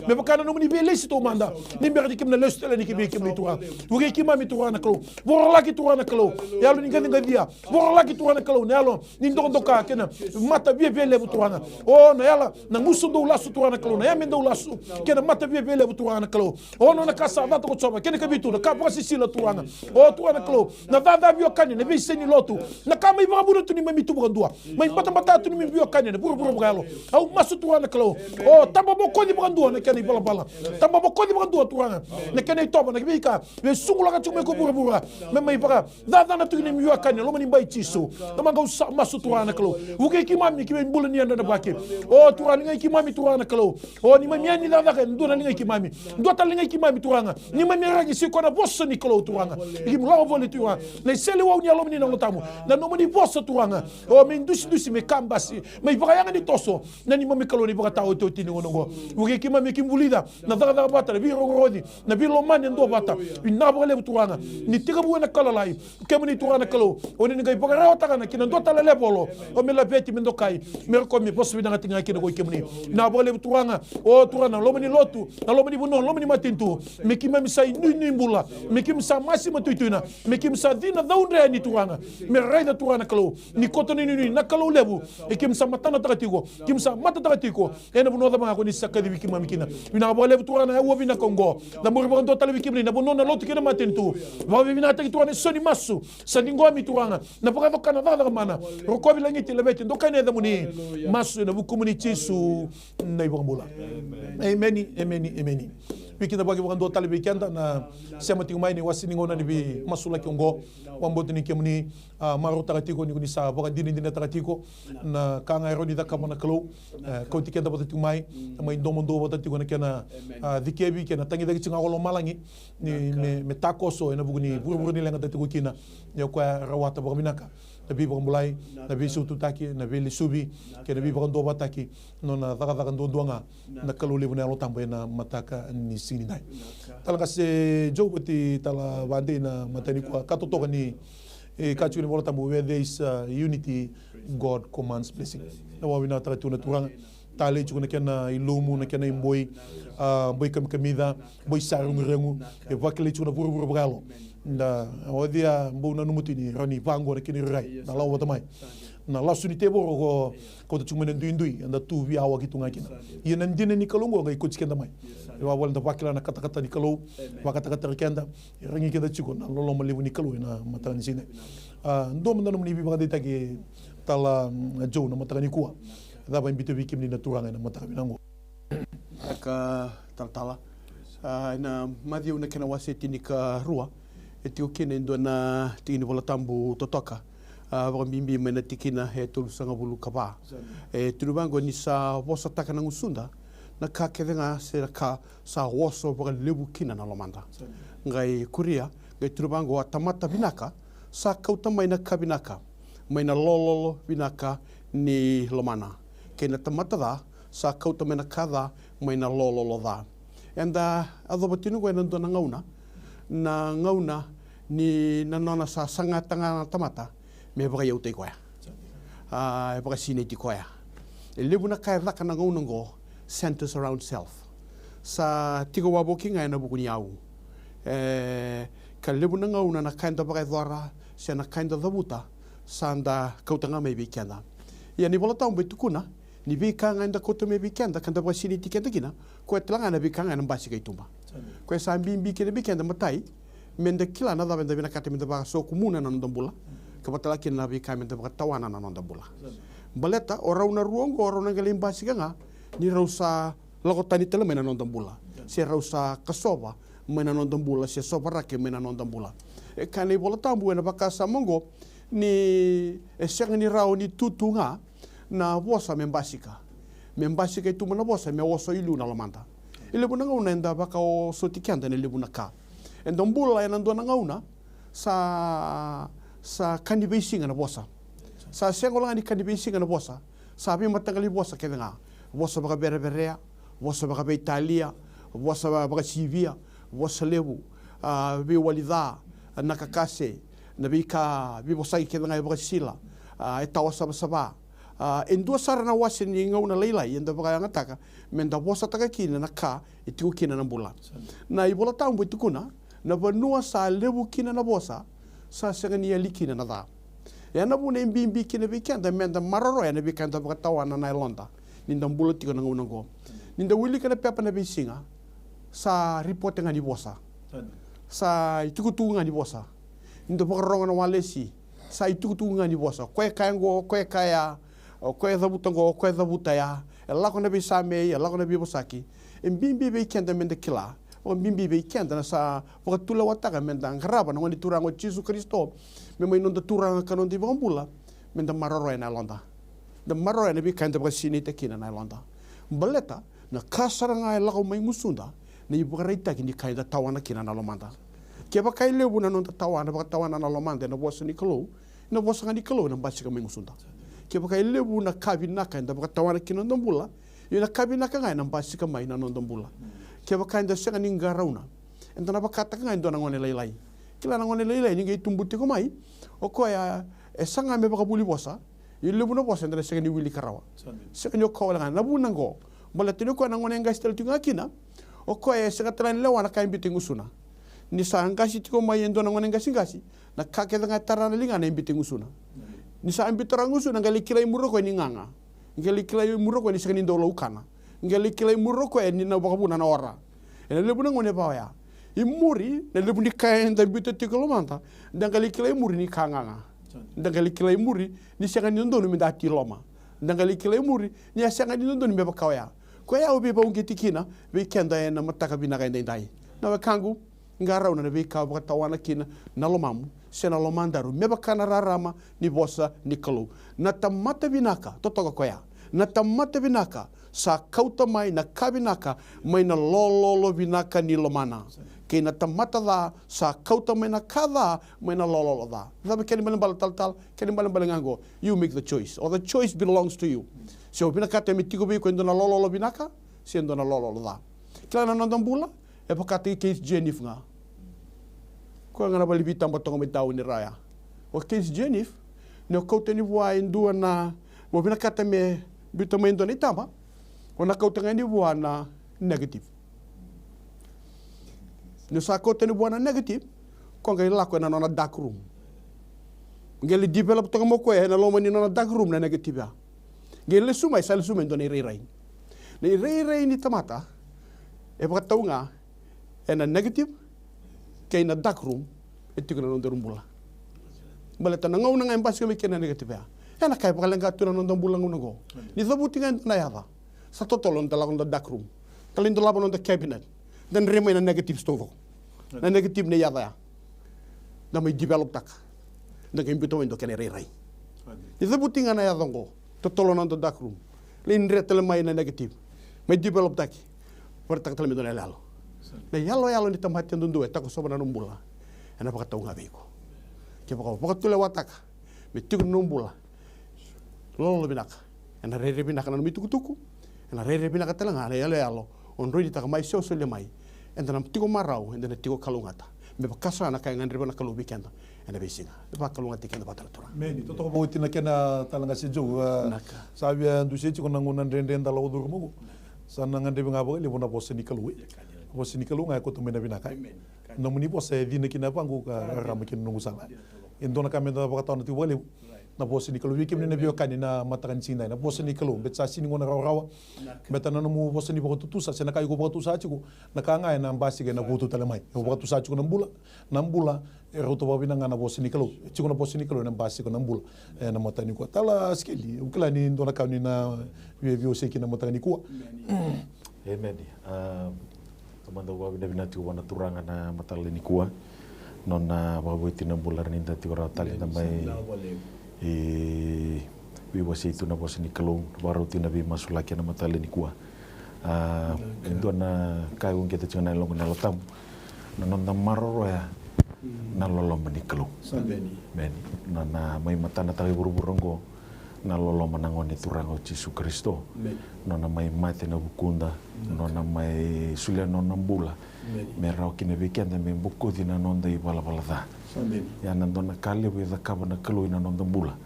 me baka no mni be lesi to manda ni mberdi kimna lestele ni kibe kimni turana uge kima mi turana kalau boro laki turana kalau yalo ni ngani ngadia boro laki turana kalau nalo ni ndoka kena mata vie lebu turana o na yala na ngusu do lasu turana kalau na yame do lasu kena mata vie lebu turana kalau o no na kasa vata ko choba kena kabitu na kapra sisila turana o turana kalau na dada bio kanya na be seni lotu na kama iba buru tu ni mami tu bandua mai bata tu ni bio kanya na buru galo au masu turana kalau o tamba boko ni bandua na kena bala tamba boko ni bandua turana na kena toba na bika be sungula ka chume ko buru me mai baka dada na tu ni bio kanya lo mani bai chiso tama ga masu turana kalau uke kimami kibe mbula ni anda na baki o turana ngai kimami turana kalau o ni mami ani dada ka ndona ngai kimami ndota ngai kimami turana ni mami rangi siko na bosso ni kalau turana ikim lawo vole turana na sele wa ni alomni na lotamu na no mani bosso turana o me dusi me kambasi me baka yanga ni toso na ni mami kalau ni baka tawo to tini ngongo uke kimami kimbulida na daga bata na biro rodi na biro mani ndo bata ina baka le turana ni tiga buena kala lai kemani turana kalau oni ngai baka rawa takana kina ndota la lebolo o me la beti me ndokai me ko mi bosso bina ngatinga kina ko kemani na baka le turana o turana lo mani lotu na lo mani buno lo mani matintu me kimami sai ni mbula me kim sa masima tuituina me kim sa dina daunre ni turana me raida turana kalau ni kotoni ni na kalau lebu e kim sa matana takatiko kim sa mata takatiko ena buno da ko ni sakadi wiki mamikina bina baka lebu turana e wobina kongo na mo ndo tala wiki na buno na lotu kina matintu ba bina ta turana soni masu sandingo mi turana na baka do kana da mana roko bila ngiti lebeti ndo kana da muni masu na buku muni chisu na ibambula amen wiki da bagi ndo tala wiki anda na sema tingmai ni wasini ngona ni bi masula kiongo wambote ni kemuni maro taratiko ni sa baka dini taratiko na kanga ero ni da kamana kalo ko tikenda bota tingmai mai ndomo ndo bota tikona kena dikebi kena tangi da kinga golo malangi ni me takoso ena buguni buru ni lenga tatiko kina yo kwa rawata baka binaka na bi baka mulai na bi sutu taki na bi lisubi kena bi baka ndo bataki no na daga ndo ndonga na kalo lebu na lo tambo na mataka ni sini dai talaga se joboti tala Vadei na matani kwa katotoka ni kachuni bola tambo where there is unity God commands blessing na wawina taratuna turanga tale chukuna kena ilumu na kena imboi boi kamida boi sarungu rengu e vakile chukuna buru bralo na odia mbona numutini rani vango na kini rai na lawa tamai na la sunite boro ko to chumene ndui anda tu vi awa kitunga kina yena ndine ni kalungo ngai ko chikenda mai wa wala da vakila na kata ni kalu wa kata kenda rangi kenda chiko na lolo malibu ni kalu na matani sine ndo manda no mnibi bagade take tala jo na matani kuwa da ba mbito vikim ni na turanga na matani nango ka tala na madio na kana waseti ni ka rua etio kene ndo na tini bola tambu totoka bimbi mena tikina he tulu sanga bulu kapa turubango ni sa wosa takana ngusunda na ka kedenga se ka sa woso baka lebu kina na lomanda ngai kuria ngai turubango atamata binaka sa kauta mai na kabinaka mai na lololo binaka ni lomana. Kei na tamata da sa kauta mena kada mai na lololo da. And adho batinu koe nandu na ngauna ni nanona sa sanga tanga tamata me baka iau te koea. E baka sine ti koea. E lebu na kai raka na ngauna ngo centers around self. Sa tiga waboki ngai na buku ni au. Ka lebu na ngauna na kainda baka idwara sia na kainda dhabuta sa anda kautanga me bikenda. Ia ni wala tau mbe tukuna ni bika ngai da kota me bikenda kanda baka sine ti kenda kina koe telanga na bika ngai na mbasi kai tumba. Koe sa mbimbi kene bikenda matai menda kila na dha menda kate menda baka so kumuna na nondambula ka batala kina na bika menda baka tawana na nondambula. Baleta o rauna ruongo o rauna ngali mbasi kanga ni rausa lago tani tele mena nondambula. Se rausa kasoba mena nondambula se soba rake mena nondambula. E kane bola tambu na baka sa mongo ni senga ni rao ni tutunga na wosa membasika. Membasika itu mana wosa me woso ilu na lamanta. Ile buna ngauna enda baka o sotikanda ne lebuna ka. Endombula ya nandua na ngauna sa kanibeisinga na wosa. Sa sengola ni kanibeisinga na wosa. Sa abi matangali wosa kenga. Wosa baka bereberea, wosa baka beitalia, wosa baka sivia, wosa lebu, bi walidha, nakakase, na bika bi bosai kenga baka sila, etawa saba. Endua sara na wasi ni ngauna leilai enda baka ngataka menda wosa taka kina na ka itiku kina na bula. Na ibola tambo itukuna na vanua sa lebu kina na bosa sa senga ali kina na dha. E ana bune mbimbi kina bikenda menda maroro ya na bikenda baka tawana na ilonda. Ninda mbula tiko na ngauna go. Ninda wili kana pepa na bisinga sa ripote nga ni bosa. Sa itukutu nga ni bosa. Ninda baka ronga na walesi sa itukutu nga ni bosa. Koe kaya ngo, koe kaya koe dhabuta ngo, koe dhabuta ya. E lako na bisame, e lako na bibosaki. E mbimbi bikenda menda kila. O mbimbi bikenda na sa wakatula wataka menda ngaraba na wani turango Jesu Kristo. Mema inonda turanga kanondi bambula menda maroro na londa. Da maroro na bikenda baka sini te kina na londa. Baleta na kasara nga lako mai musunda na ibukareita kini kaida tawana kina na lomanda. Kia baka ilebu na nonda tawana baka tawana na lomanda na bosa ni kalau na bosa nga ni kalau na basika mai musunda. Kia baka ilebu na kabinaka na baka tawana kina ndombula yun na kabinaka nga na basika mai na ndombula. Kia baka inda senga ni ngarauna. Enta na baka taka nga indo na ngone lailai. Kila na ngone lailai ni ngai tumbuti ko mai o ko ya sanga me baka buli bosa. Ilebu na bosa ndana senga ni wili karawa. Senga ni ko la na bu nango. Bola tino ko na ngone ngai stel tinga kina. O ko ya senga tlan lewa na kaimbi tingusuna. Ni sa ngasi tiko mai endo na ngone ngasi na kake nga tarana linga na imbi tingusuna. Ni sa imbi tarangusuna ngali kila imuro ko ni nganga. Ngali kila imuro ko ni senga ni ndolo ukana. Ngali kila imuro ko ni na baka na ora. Ena lebu na ngone ba ya. Imuri na lebu ni kae nda bita tiko lomanta. Ngali kila imuri ni kanganga. Ngali kila imuri ni senga ni ndolo minda tiloma. Ngali kila imuri ni senga ni ndolo ni baka ya. Ko ya obi ba ungeti kina be kenda na mataka binaka ndai. Na wakangu ngara una be ka baka tawana kina na lomamu sena lomandaru meba kana rarama ni bosa ni kalu na tamata binaka totoka koya na tamata binaka sa kauta mai na kabinaka mai na lololo binaka ni lomana ke na tamata da sa kauta mai na kada mai na lololo da da keni balambala tal keni balambala ngango you make the choice or the choice belongs to you so binaka te mitiko be ko na lololo binaka sendo na lololo da kila na ndambula e pakati case Jenif nga ko nga na balibita mba tonga mitao ni raya o case Jenif no kauta ni bua indua na mo binakata me bita mo indo ni tama o na kauta nga ni bua na negative no sa kauta ni bua na negative ko nga ilako na nona dark room ngeli develop tonga mo ko na loma ni nona dark room na negative ya ngeli sumai sal sumai ndo ni rei ni tamata e pakatau nga na negative kay na dark room etiko na nondor mbula baleta na ngauna nga embasi kami kena negative ya na kay pakalenga tuna nondor mbula ngunago ni zabuti nga na yava sa totolon dala on dark room kalindo labon on the cabinet then remain na negative stove na negative na yava ya na may develop tak na kay imbito endo kene rai ni zabuti nga na yava ngo totolon on the dark room lin retele may na negative may develop tak porta katala mi lalo na yalo ni tamati ndundu etako soba na numbula ena pakatau nga beko ke pakatule wataka me tiku numbula Lolo binaka. Ena rere binaka na mitukutuku. Ena rere binaka talanga na yale alo. On roi taka mai so le mai. Enda na tiko marau, enda na tiko kalungata. Me bakasa na kaya ngandriba na kalubi kenda. Ena besinga. Ba kalungata kenda bataratura. Meni to ko bauti na kena talanga si jo. Sabi andusi ko nanguna ndende ndala udurmu. Sana ngandriba ngabo le bona bosse ni kalu. Bosse ni kalu ngai ko to mena binaka. No muni bosse di na kina pangu ka ramakin nungu sala. Indona kamenda bakatona ti wale. Na bosse ni kalu wikim ni bio kani na matakan sinai na bosse ni kalu bet sa sini ngona rawa beta na mu bosse ni botu tusa sena kai go botu sa chiku na kanga na mbasi ge na botu talemai go botu sa chiku na mbula e roto babina ngana bosse ni kalu chiku na bosse ni kalu na mbasi ko na mbula na matani ko tala skeli ukila ni ndona kani na vio seki na matani ko amen tomanda wa bina tu wana turanga na matali ni kuwa nona babuiti na bular ni tati ora tali tamai wasi itu na bosi ni kalung baru tina bi masulaki na matali ni kuwa itu na kayung kita cina long na lotam na nonda maroro ya na lolom ni kalung meni na mai mata na tawi buru-burunggo na lolom manangon itu rango Yesus Kristo na mai mate na bukunda na mai sulia nona bula merau kine weekend me buku dina nonda i bala-balada ya nandona kali with the kabana kalu ina nonda bula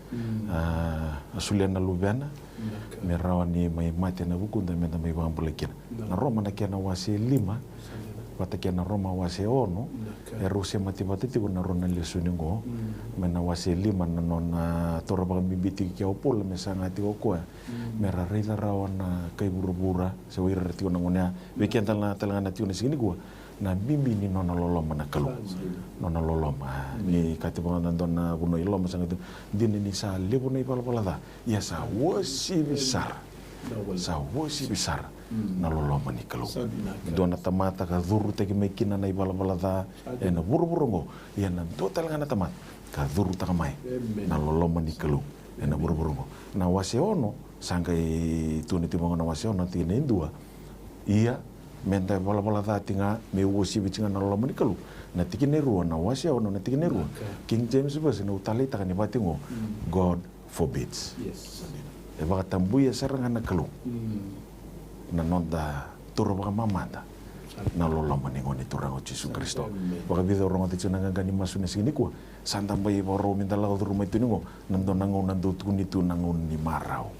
asulia na lubiana merau ni mai mate na bukunda me mai bambula kina na Roma na kena wasi 5 wata kena Roma wasi 1 Rusia mati na rona lesuningo mena wasi 5 na nona tora baka bibiti kia opula me sangati okoa mera rida rawana kai buru-bura sewira rati ona ngonya weekend talanga tiuna sini gua na bimbi ni nona loloma na kalu nona loloma ni kati bangan dona buno iloma sang itu dini ni sa lebu na ipala-pala ya sa wasi besar na loloma ni kalu dona tamata ka dhuru teki mekina na ipala-pala na buru-buru mo ya na total ngana tamat ka dhuru taka mai na loloma ni kalu na buru-buru mo na wasi ono sangkai tuni tibangan na wasi ono tina indua iya menta bala-bala tinga me wosi bicinga na loloma ni kalu na tikine rua na wasi ono na tikine rua King James version na utali taka ni batingo God forbids e baka tambuya saranga na kalu na nonda turo baka mamata na loloma ni ngoni turango Yesus Kristo baka bida orang ati chuna ngani masune sini kuwa santa bai boro minta lau rumah itu ningo nando nangon nando tunitu nangon ni marau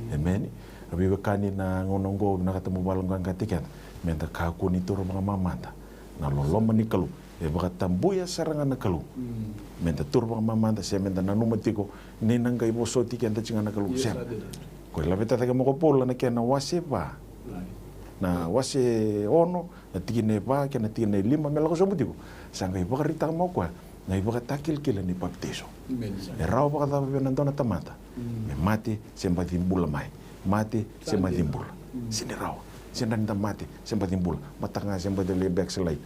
amen abi bakani na ngonongo na ketemu balongan katikan menta kaku ni turo mga mamanta na loloma ni kalu e baka tambuya saranga na kalu menta turo mga mamanta siya menta nanumatiko ni nangay bosoti kanta chinga na kalu siya ko labeta taga mo ko pola na kaya na wase pa na wase ono na tigine pa kaya na tigine 5 melako sa butiko sangay baka rita mo kwa na iba takil kila ni baptizo e rao baka tabi nandona tamata me mati semba dimbula mai mati semba dimbula sini rao senda nda mati semba dimbula matanga semba de lebek selai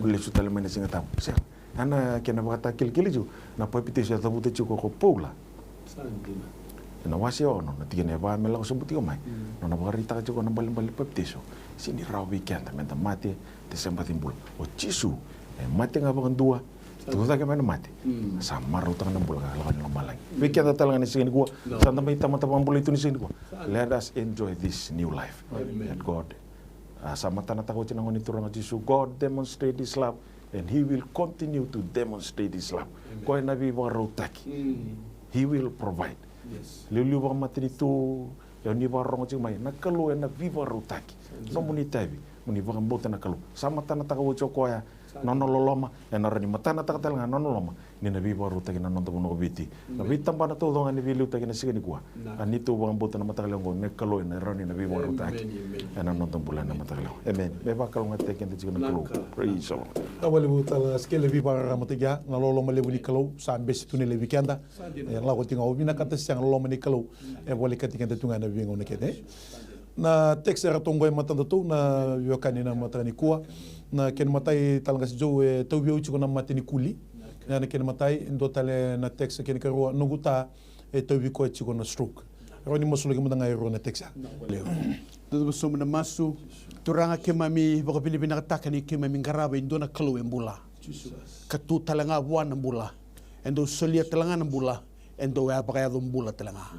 le sutale mena singa tam se ana kena baka takil kili ju na baptizo ta bute chu ko pola na wase ono na tigine ba melako sa butiko mai na baka rita ka chu ko na bali baptizo sini rao weekend menta mati te semba dimbula o chisu mati nga baka dua tu tak mana mati sama rutang na bulan lawan malang weekend talangan ni sini gua santa mai tama-tama bulan itu ni sini gua let us enjoy this new life that God sama tanah takut cenangon itu orang Yesus God demonstrate His love and He will continue to demonstrate His love kau nabi baru taki He will provide liu bang mati itu yang ni barong cing mai nak kalu na viva rutaki no muni tabi muni bang bota nak kalu sama tanah takut cokoya nono loloma na rani matana takatal nga nono loma ni nabi baru tagi na nonto bono biti nabi tamba na todo nga ni bilu tagi na sigani kuwa anito bang bota na matakalaw ko ne kalo na rani nabi baru tagi na nonto bulan na matakalaw amen me bakal nga teken ti na kalo praise the Lord awali butal skele bi para matiga na loloma lebu ni kalo sa besi tuni lebi kanda yang lago tinga obina kata siang loloma ni kalo e wali katika tunga na bingo na kete na tekst era tongoy matanda tu na yokani na matani kuwa na ken matai talanga jo tau biu chuko na matini kuli na ken matai ndo tale na tekst ken karo nuguta tau bi ko chuko na stroke roni mosulo ke mudanga ero na tekst tudo besom na masu turanga ke mami baka Pilipina katakani ke mami ngarabe ndo na kalu embula katu talanga buan embula endo solia talanga embula endo ya baka do mbula telanga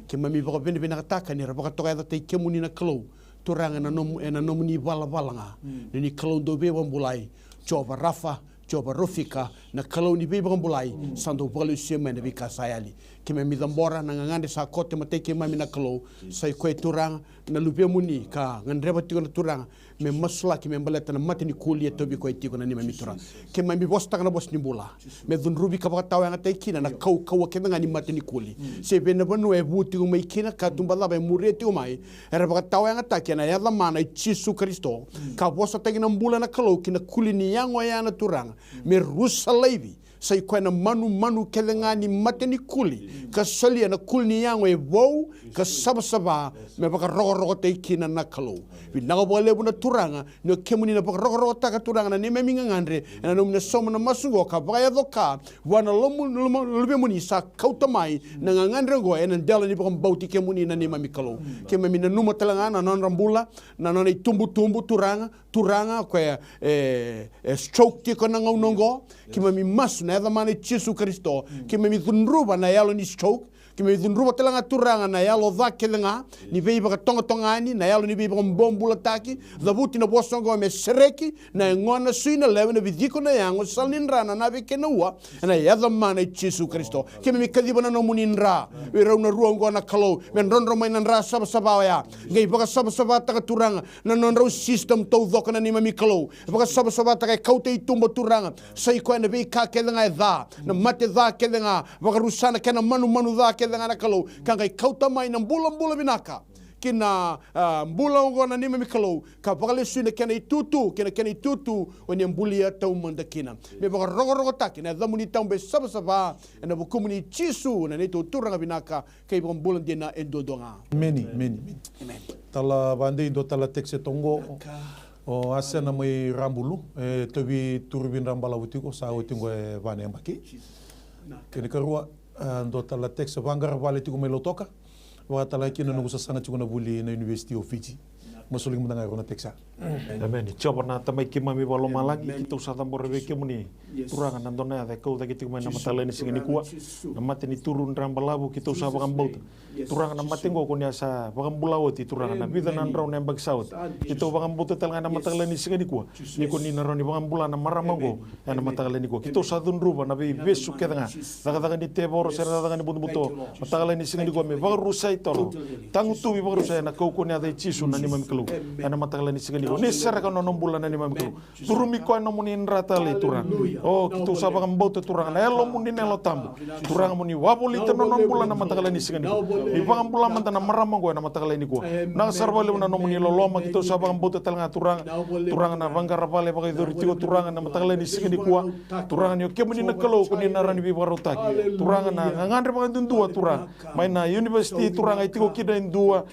ke mami baka bini bina kataka ni baka toka da te kemuni na klo turanga na nomu ni bala balanga ni klo do be mbulai joba rafa joba rofika na klo ni be mbulai sando bolu sema na bika sayali ke mami dambora na ngande sa kote mateke mami na klo sai koe turanga na lupe muni ka ngandreba tiko na turanga me masula ki me mbaleta na matini kuli tobi koe tiko na ni mami turanga ke mami bosta kana bos ni bula me dun rubi ka baka tawa ngata kina na kau ke ngani matini kuli se be na banu e buti ko mai kina ka tumbala ba mureti o mai era baka tawa ngata kina ya la mana Jesu Kristo ka bosta tagina mbula na kalo kina kuli ni yango ya na turanga me rusa leivi sai koe na manu kelengani mateni kuli ka salia na kuli ni yango e vou ka sabasaba me baka rogo te kina na kalo vi naga bole buna turanga no kemuni na baka rogo taka turanga na ne me minga ngandre na no na soma na masungo ka baka ya doka wana lobe muni sa kauta mai na ngandre go en dela ni baka bauti kemuni na ne mami kalo kemami na numa telanga na non rambula na non tumbu turanga koe stroke ti kona ngongo kemami masu na eda mane Jesu Kristo kemami thunruba na yalo ni stroke kemami thunruba telanga turanga na yalo dha kelenga ni vei baka tonga ni na yalo ni vei baka mbombula taki dhabuti na bosongo me sereki na ngona suina lewe na vidiko na yango salninrana na veke na ua na eda mane Jesu Kristo kemami kadibana no muninra wera una ruongo na kalo men ronro mai na ra sabasaba ya ngai baka sabasaba taka turanga na non system to doka na ni mami kalo baka sabasaba taka kaute itumbo turanga sai ko na vei ka kelenga dha na mate dha kelenga baka rusana kena manu dha kelenga na kalo kangai kauta mai na mbula binaka kina mbula ngo na nima mikalo ka bakale suina kena itutu o ni mbulia tau manda kina me baka rogo taki na dhamuni tambe sabasaba na bukumuni Jesu na neto turanga binaka kay baka mbula dina endodonga many tala Vadei do tala tekse tongo o ase na mai rambulu tobi turbin rambala utiko sa utingo e vane mbaki kene karua do tala tekse vangara vale tiko mai lotoka wa tala kina no sasanga tiko na buli na University of Fiji masuling mutanga rona teksa amen chopa na tamai kimami balo malagi kita usah tambor beke muni turangan nandona da kau da kitu mai na matala ni singani kuwa na mateni turun rambalabu kita usah bakam baut turangan na matengo ko nya sa bakam bulawati turangan na bidan andro na bagsaut kita bakam baut talanga na matala ni singani kuwa ni ko ni naroni bakam bulana maramango na matala ni kuwa kita usah dun ruba na be besu kedanga daga ni tebor sera daga ni buto matala ni singani kuwa me baru sai tolo tangu tu bi baru sai na kau ko nya da Jesu na ni mamikalo ana matala ni singani kuwa ni sera ka no bulan na ni mamikalo turumi ko no munin ratale turang oh kita usah bakam baut turang na elo munin elo tambu turang muni wabuli no bulan na matala ni singani ni bakam bulan man na maramango na matala ni kuwa na sarbale na no muni loloma kita usah bakam baut talanga turang na bangara vale bagai doritigo turang na matala ni singani kuwa turang ni ke muni na kalo ko ni narani bi barotaki turang na ngandre bagai dua turang mai na university turang ai tigo kida indua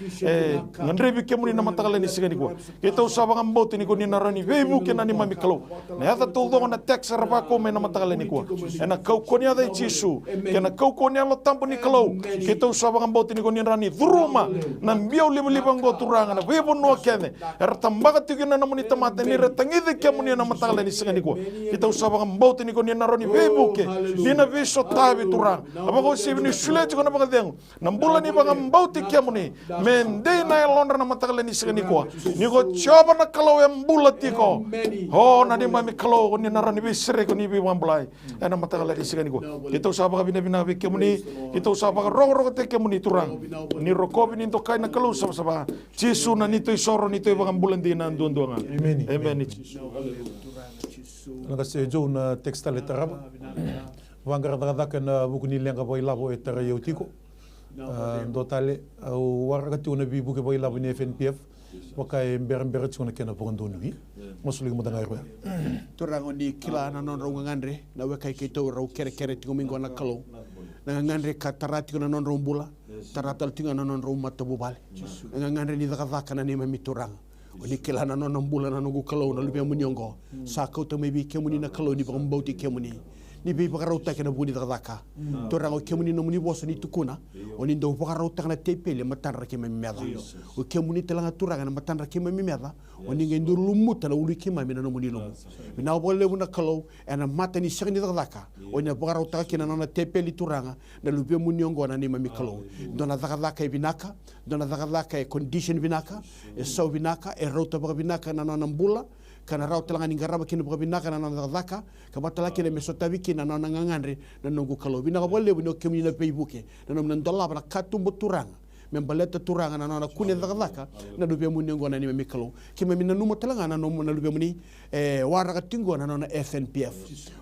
ngandre bi ke muni na matala ni singani kuwa kita usah bakam baut ni ko ni narani vebu ke nani mami kalo na ata todo na tax rapa ko me na matala ni kuwa na kau ko ni ada Jesu ke na kau ko ni lo tampo ni kalo kita usah bakam baut ni ko ni narani duruma na mbio libango turang na vebu no kene tambaga tigina na muni tamate ni retangide ke muni na matala ni singani kuwa kita usah bakam baut ni ko ni narani vebu ke ni na viso tabi turang apa ko si ni sulete ko na bagadeng na mbula ni bakam baut ke muni mende na londra na matala ni singani kuwa ni ko choba na kalo em mbula tiko oh na di mami kalo ni narani bisre ko ni bi wamblai ana matala di singani ko kita usah baka bina ke muni kita usah baka rogo te ke muni turang ni rokobi ni to kai na kalo sama Jesu na ni to isoro ni to baka bulan di na duan amen na kasi jo na texta letra wangara daga na buku ni lenga boy labo etara yotiko do tale o warga tu na bi buku boy labo ni FNPF wakai beremberet sona kena pondonu wi masuling mo danga ro turango ni kila na non ro ngandre na wakai ke to ro kere tingo mingo na kalo na ngandre ka tarati na non ro mbula taratal tinga na non ro matabu bale na ngandre ni daga kana ni mami turang oni kila na non mbula na nugu kalo na lupe munyongo sa ko to mebi kemuni na kalo ni bambauti kemuni ni be pakarauta ke na buni daka toranga o kemuni no muni boso ni tukuna o ni ndo pakarauta na tepele matanra ke memeda o kemuni telanga turanga na matanra ke memeda o ni ngai nduru muta na uli ke mamina no muni no na o bole una kalo ana mata ni sirni daka o ni pakarauta ke na na tepele turanga na lube muni ngona ni mami kalo dona daka e binaka dona daka e condition binaka e so binaka e rota binaka na na mbula kana rau telanga ni garaba kina binaka na na daka ka batala kina mesotavi kina na na ngangandre na nongo kalo binaka bole bino kemi na peibuke na na ndola bana katumbo turanga membaleta turanga na na kune daka na lube muni ngona ni mami kalo kima mina numo telanga na no na lube muni wara ka tingo na na FNPF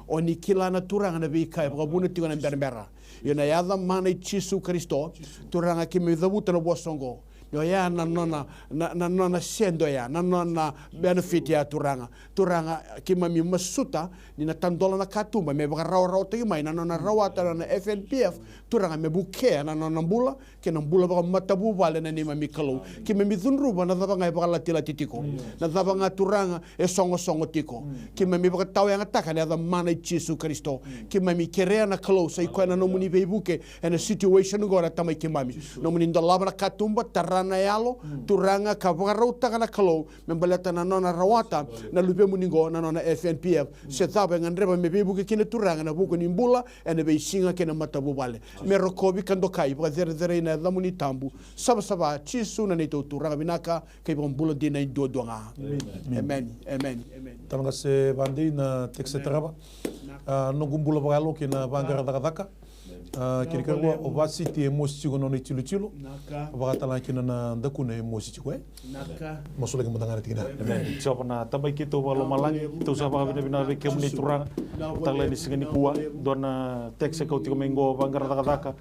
oni kila na turanga na be kai ba bune tingo na berbera yona yada mana Jesu Kristo turanga kimi dhabuta na bosongo yo ya na nona sendo ya na nona benefit ya turanga kima mi masuta ni na tandola na katumba me ba raw te mai na nona rawata na FNPF turanga me buke na nona mbula ke na mbula ba matabu vale na ni mami kalo kima mi dhunru ba na daba ngai ba latila titiko na daba nga turanga e songo tiko kima mi ba taw ya ngata kana da mana Jesu Kristo kima mi kerea na kalo sai ko na no muni bebuke and a situation agora tamai kima mi no muni ndola ba katumba tarana yalo turanga ka varauta kana kalo membaleta na nona rawata na lube muningo na nona FNPF se taba ngandreba me bebuke kine turanga na buko ni mbula ene be singa kena matabu vale me rokobi kando kai ba zere na da muni tambu saba chisu na ni to turanga binaka ke bon mbula dina do donga amen tanga se bandi na texetraba no gumbula bagalo ke na bangara daka kirikagwa obasiti emosi gono ni chilo bagatala kina na ndakuna emosi chikwe masula ke mutangana tigina amen so na tabai kito walo malangi to sa ba bina ke muni turang tala ni singani kuwa dona texe ko tiko mengo bangara daka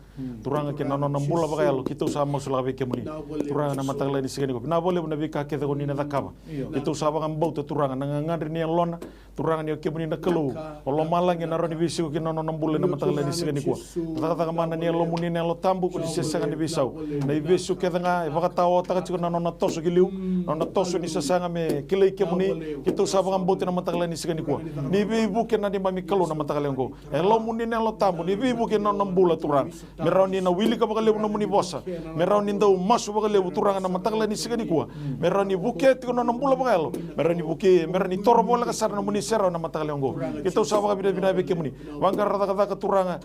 turanga ke na nona mula bagalo kito sa masula ke muni turanga na matala ni singani ko na bole na bika ke ko ni na dakaba kito sa ba ngambau to turanga na ngandri ni lona turanga ni ke muni na kelu walo malangi na roni bisi ko nona mbule na matala ni singani kuwa taka mana ni lo muni ni lo tambu ko sesanga ni bisau na ibisu ke nga bakatawa taka chiko na nona toso giliu nona toso ni sesanga me kilei ke muni kito sa ba ngambau na matala ni singani kuwa ni bibu ke na di mami kelu na matala ngo lo muni ni lo tambu ni bibu ke nona mbula turang merau ni na wili ka bakale na muni bosa merau ni ndau masu bakale turanga na matala ni singani kuwa merau ni buke tiko nona mbula bakalo merau ni buke merau ni toro bola ka sar na muni sero na matala ngo kito sa ba bina be ke muni wanggar daka turanga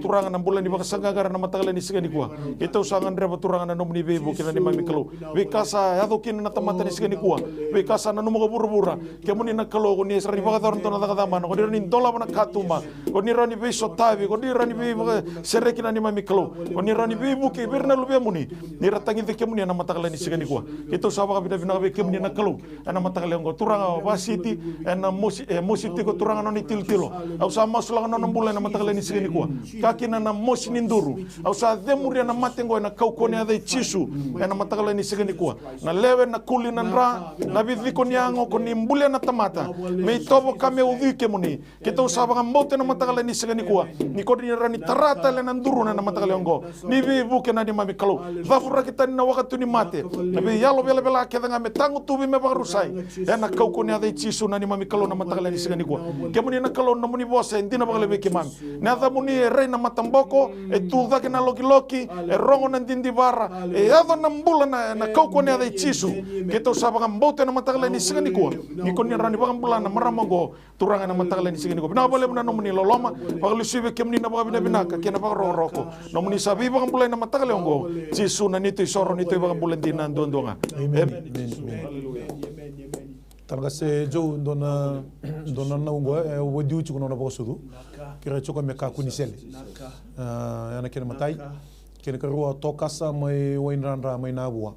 turanga na bulan di bakasanga gara na matala ni sigani kuwa ito sangan reba turanga na nomni bebo kina ni mami kalo wikasa yado kina na tamata ni sigani kuwa wikasa na numo bura kemuni na kalo ko ni sari bakator to na daka dama ko ni dola na katuma ko ni rani beso tabi ko ni rani bebo sere kina ni mami kalo ko ni rani bebo ke berna lu muni ni ratangi te kemuni na matala ni sigani kuwa ito sa baka bina be kemuni na kalo na matala ngo turanga wasiti na mositi ko turanga no ni tiltilo au sa masula no bulan na matala ni sigani kuwa kakina na mosi ninduru au sa demuria na matengo na kaukone ade chisu na matakala ni segani kuwa na lewe na kuli na ndra na bidhiko niango koni mbule na tamata me tobo kame udhike muni kita usaba mbote na matakala ni segani kuwa ni kodi rani tarata le na nduru na matakala ngo ni bibuke na ni mami kalo dhafura kita ni na wakati ni mate na bi yalo bela kedanga me tangu tubi me barusai na kaukone ade chisu na ni mami kalo na matakala ni segani kuwa kemuni na kalo na muni bosa ndina bakale be kemami na dhamuni reina matamboko e tuda ke na loki e rongo na ndindi bara e ado na mbula na kauko ne ade chisu ke to saba mbote na matagala ni sigani ko ni ko ni rani ba mbula na maramongo turanga na matagala ni sigani ko na bole na no muni loloma ba lusibe kemni na ba bina ka ke na ba roko no muni sabi ba mbula na matagala ngo chisu na ni to soro ni to ba mbula ndina ndondonga tanga se jo dona na ungo wodi uchi kono na bosudu kira choko me ka kunisele ana kena matai kena karua tokasa mai wainrandra mai nabua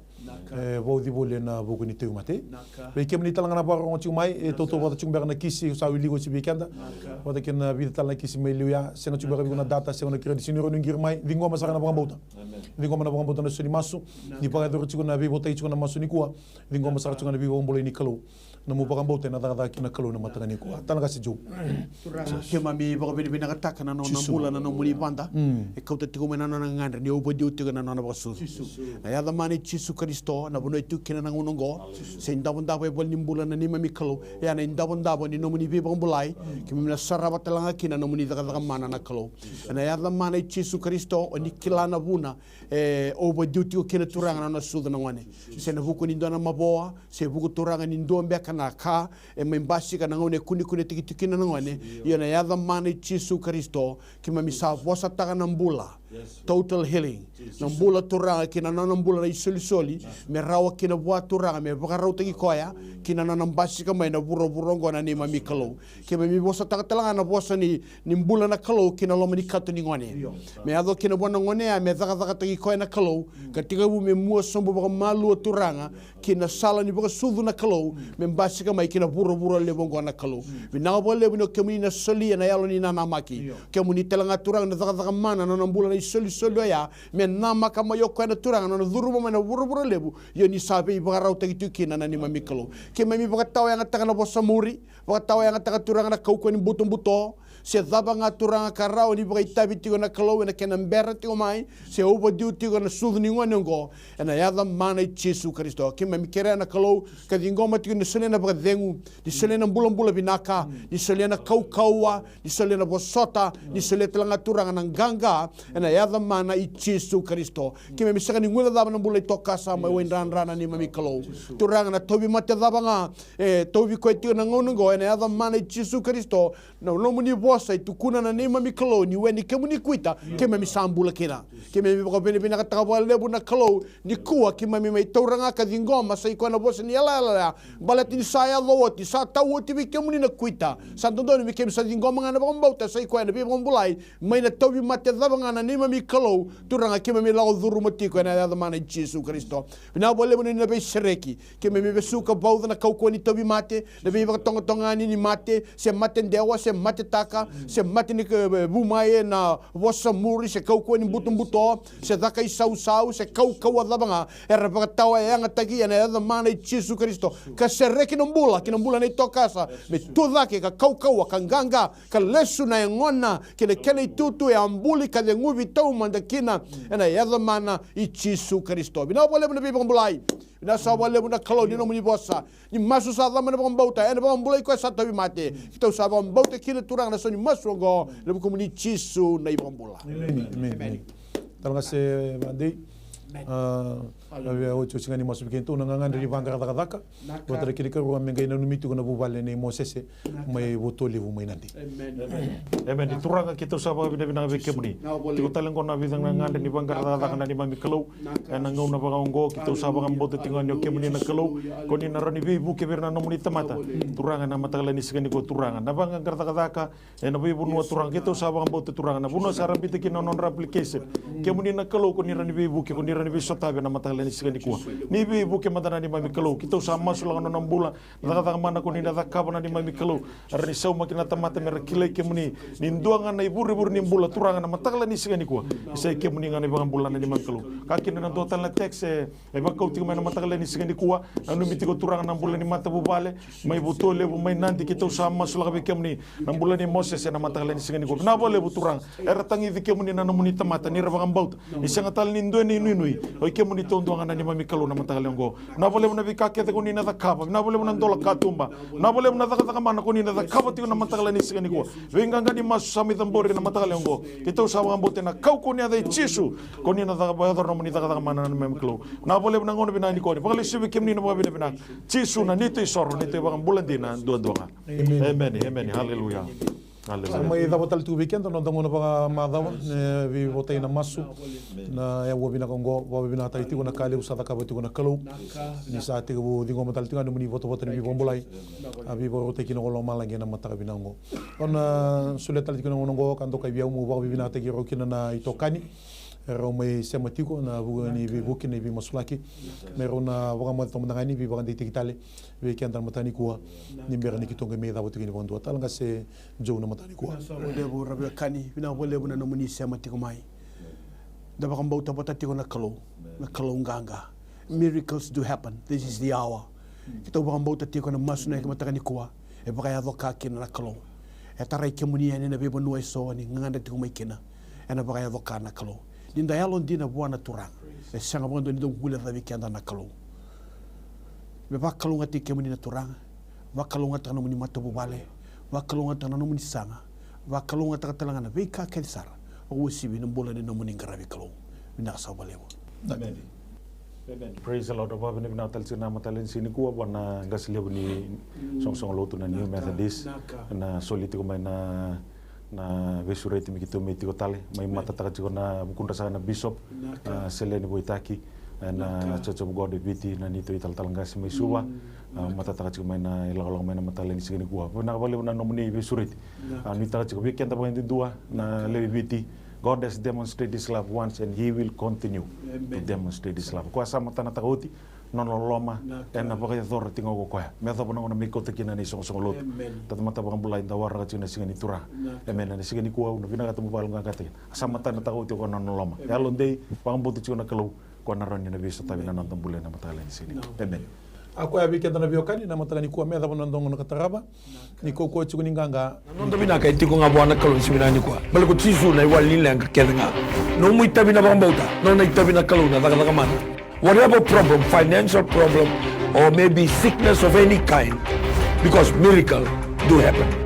vodi bole na buguni te mate be kemni talanga na barongo chi mai e toto wada chung berna kisi sa wili go chi bekenda wada kena vida talanga kisi mai luya sena chu berna na data sena kira disiniro ngir mai vingo masara na bambota vingo na bambota na suni masu ni paga do chi na vivo tai chu na masu ni kuwa vingo masara chu na vivo mbole ni kalo na mo bakang bote na daga kina kalau na matangani ko talaga si Joe ke mami baka bini bina kataka na nona mbula na nona muli banda e kauta tiko mena nona ngandre ni obo diu tiko na nona basu na ya mani Jesu Kristo na bono itu kina na ngunongo se ndabon dabo e bol ni mbula na ni mami kalau ya na ndabon dabo ni nomuni bi bang bulai ke mina saraba talanga kina nomuni daga mana na kalau na ya mani Jesu Kristo o ni kila na buna e obo diu tiko kina turanga na suda na ngane se na buku ni ndona maboa se buku turanga ni ndo mbeka na ka e membasi ka na ngone kuni tiki na ngone yana ya mani Jesu Kristo ki mamisa vosa taka na mbula total healing na mbula turanga kina na mbula na isoli me rawa kina bua turanga me bakarau tagi koya kina na mbasi ka mai na buro na ni mami kalau ki mami vosa taka talanga na vosa ni mbula na kalau kina lo mani katu ni ngone me ado kina bona ngone ya me taka tagi koya na kalau katika bu me mua sombo baka malu turanga kina sala ni baka sudu na kalau me mbasi ka mai kina buro le bongo na kalau bina bole bino kemuni na soli na yalo ni na maki kemuni telanga turanga na taka mana na mbula na soli ya me nama kama yo kwa na turanga na dhuruma mana buro lebu yo ni sabe ibarau tagi kina na ni mami kalau ke mami baka tawa yang taka na bosa muri baka tawa yang taka turanga na kau ni buto se daba nga turanga karao ni baka itabi tigo na kalau na kena mbera tigo mai se ubo diu tigo na sudu ni ngone ngo na yada mana Jesu Kristo ke mami kere na kalau ka dingoma tigo na sole na baka dengu di sole na mbula binaka di sole na kauwa di sole na bosota di sole telanga turanga na ganga na yada mana Jesu Kristo ke mami saka ni ngula daba na mbula itoka sa mai wendan rana ni mami kalau turanga na tobi mate daba nga tobi ko tigo na ngone ngo na yada mana Jesu Kristo na lomu ni bosa itukuna na ni mami kalau ni weni ke muni kuita ke mami sambula kina ke mami baka bina ka taka lebu na kalau ni kuwa ke mami mai tauranga ka dingoma sa iko na bosa ni ala balat ni saya loti sa tawo tibi ke muni na kuita sa dondo ni ke sa dingoma nga na baka mbauta sa iko na bi baka mbulai mai na tobi mate daba nga na ni mami kalau turanga ke mami lao dhuru matiko na ya mana Jesu Kristo bina bole muni na be sereki ke mami be suka bauda na kau ni tobi mate na be baka tonga ni mate se mate ndewa se mate taka se mate ni bumae na vosa muri se kau ni buto se daka i sau se kau adabanga era baka tawa yang atagi na ya mana Jesu Kristo ka sereki nombula ni tokasa me tudake ka kau ka nganga ka lesu na ngona kile tutu ya ambuli ka de nguvi tau mandakina na ya mana i Jesu Kristo bina bole bina bibang bulai bina sa bole bina kalau ni nomuni bosa ni masu sa dama na bauta ena bang bulai ko sa tabi mate kita sa bang bauta kile turang na so ni masu go le komuni Jesu na ibang bula amen terima kasih Vadei o chusinga ni masu kento na nganga ri banga daka botra kiri ka ruwa menga ina numiti ko na bubale ni Moses mai botoli bu mai nanti amen di turanga kita saba bina bina be kemni tiko taleng kona bidang nganga ni banga daka na ni mami kalau na ngau na banga ngo kita saba ngam boto tinga ni kemni na kalau ko ni narani be bu ke berna nomuni tamata turanga na matagala ni sigani ko turanga na banga daka na be bu no turanga kita saba ngam boto turanga na buno sara bitiki na non application kemni na kalau ko ni rani be bu ke ko ni rani be sota be na matagala ni sigani ko ni be bu ke madana ni mami kalau kita sama sulanga na mbula daka mana ko ni daka bana ni mami kalau arani sau makina tamata mer kile kemni ni nduanga na ibur ni mbula turanga na matagala ni sigani ko isa kemni ngani banga mbula na ni mami kalau kakina na total na text e bakau tinga na matagala ni sigani ko anu mitiko turanga na mbula ni mata bubale mai butole bu mai nanti kita sama sulanga be kemni na mbula ni Moses na matagala ni sigani ko na bole bu turanga era tangi vi kemni na nomuni tamata ni rabanga mbauta isanga tal ni ndo ni nui o kemni tonduanga na ni mami kalau na matagala ngo na bole na vikake ko ni na dakapa na bole na ndola katumba na bole na daka mana ko ni na dakapa tiko na matagala ni sigani ko venga ngani masu sami tambori na matagala ngo kita usaba mbote na kau ko ni ada Jesu ko ni na daka ba no ni daka mana na mami kalau na bole na ngono bina ni ko ni bakali sibi kemni na bina Jesu na nito isoro nito bang bulandina dua amen haleluya mai da botal tu weekend no dango na ba madawa vi botei na masu na ya wo bina kongo wo bina tai ti na kale usada ka boti na kalau ni sa te wo dingo matal tinga ni boto ni bombolai abi bo te kino lo mala ngena mata bina ngo on suletal ti no ngo kanto ka biau mo ba bina te giro kina na itokani Rome sematiko na bugani bi bukini bi masulaki merona wanga mo tomdangani bi bagandi digitale we kenda matani kuwa ni merani kitonga me da botini bondo talanga se jo na matani kuwa so de bu rabe kani bina bole bu na muni sematiko mai da bakam bauta botati ko na kalo nganga miracles do happen this is the hour Kita ubang bauta tiyo ko na masu na ikamatakan ni kuwa. E baka yado kakina na kalong. E taray kemunia ni nabe banua iso ni nganganda tiyo may kina. E na baka yado ka na kalong. Dinda yalon din na buwan na turang. E siyang abang doon itong gulat na bikenda na kalong. Be baka kalong ati kemunia na turang. Baka kalong ati kanong ni matabubale. Baka kalong ati kanong ni sanga. Baka kalong ati katalangan na bika kensar. O usibi ng bola ni namuning garabi kalong. Binasa balewo. Amen. Praise the Lord. Apa bini binatal sina matalin sini kuwa wana gasile bini song lotu na New Methodist na soliti ko may na vesureti mikito miti ko tale may matataka ko na bukunda sa na bishop Selene Boitaki na Church of God Viti na nito italtalanga si may Suva matataka ko may na ilalang may na matalin sini kuwa na bali na nomuni vesureti nitaka ko weekend pa hindi dua na levi Viti. God has demonstrated His love once and He will continue to demonstrate His love. Kuasa mata na takoti nonoloma and na baka yador tingo ko kuya. Meto pa na una miko tekina ni song lot. Tat mata bang bulay da warra china singa ni tura. Amen na singa ni kuwa na binagata mo balong ngakate. Asa mata na takoti ko nonoloma. Yalon day pang buti chuna kalau ko na ron ni na biso tabi na nantang bulay na matalen sini. Amen. Ako ya bikenda na biokani na mataka ni kuwa meda bono ndongo na kataraba ni koko chuku ninganga Nondo bina ka itiko nga buwana kalon simina ni kwa. Balik ko tisu na iwalin lang ka nga. No mo itabi na bang bauta. No na itabi na kalon na taka mana. Whatever problem, financial problem or maybe sickness of any kind, because miracle do happen.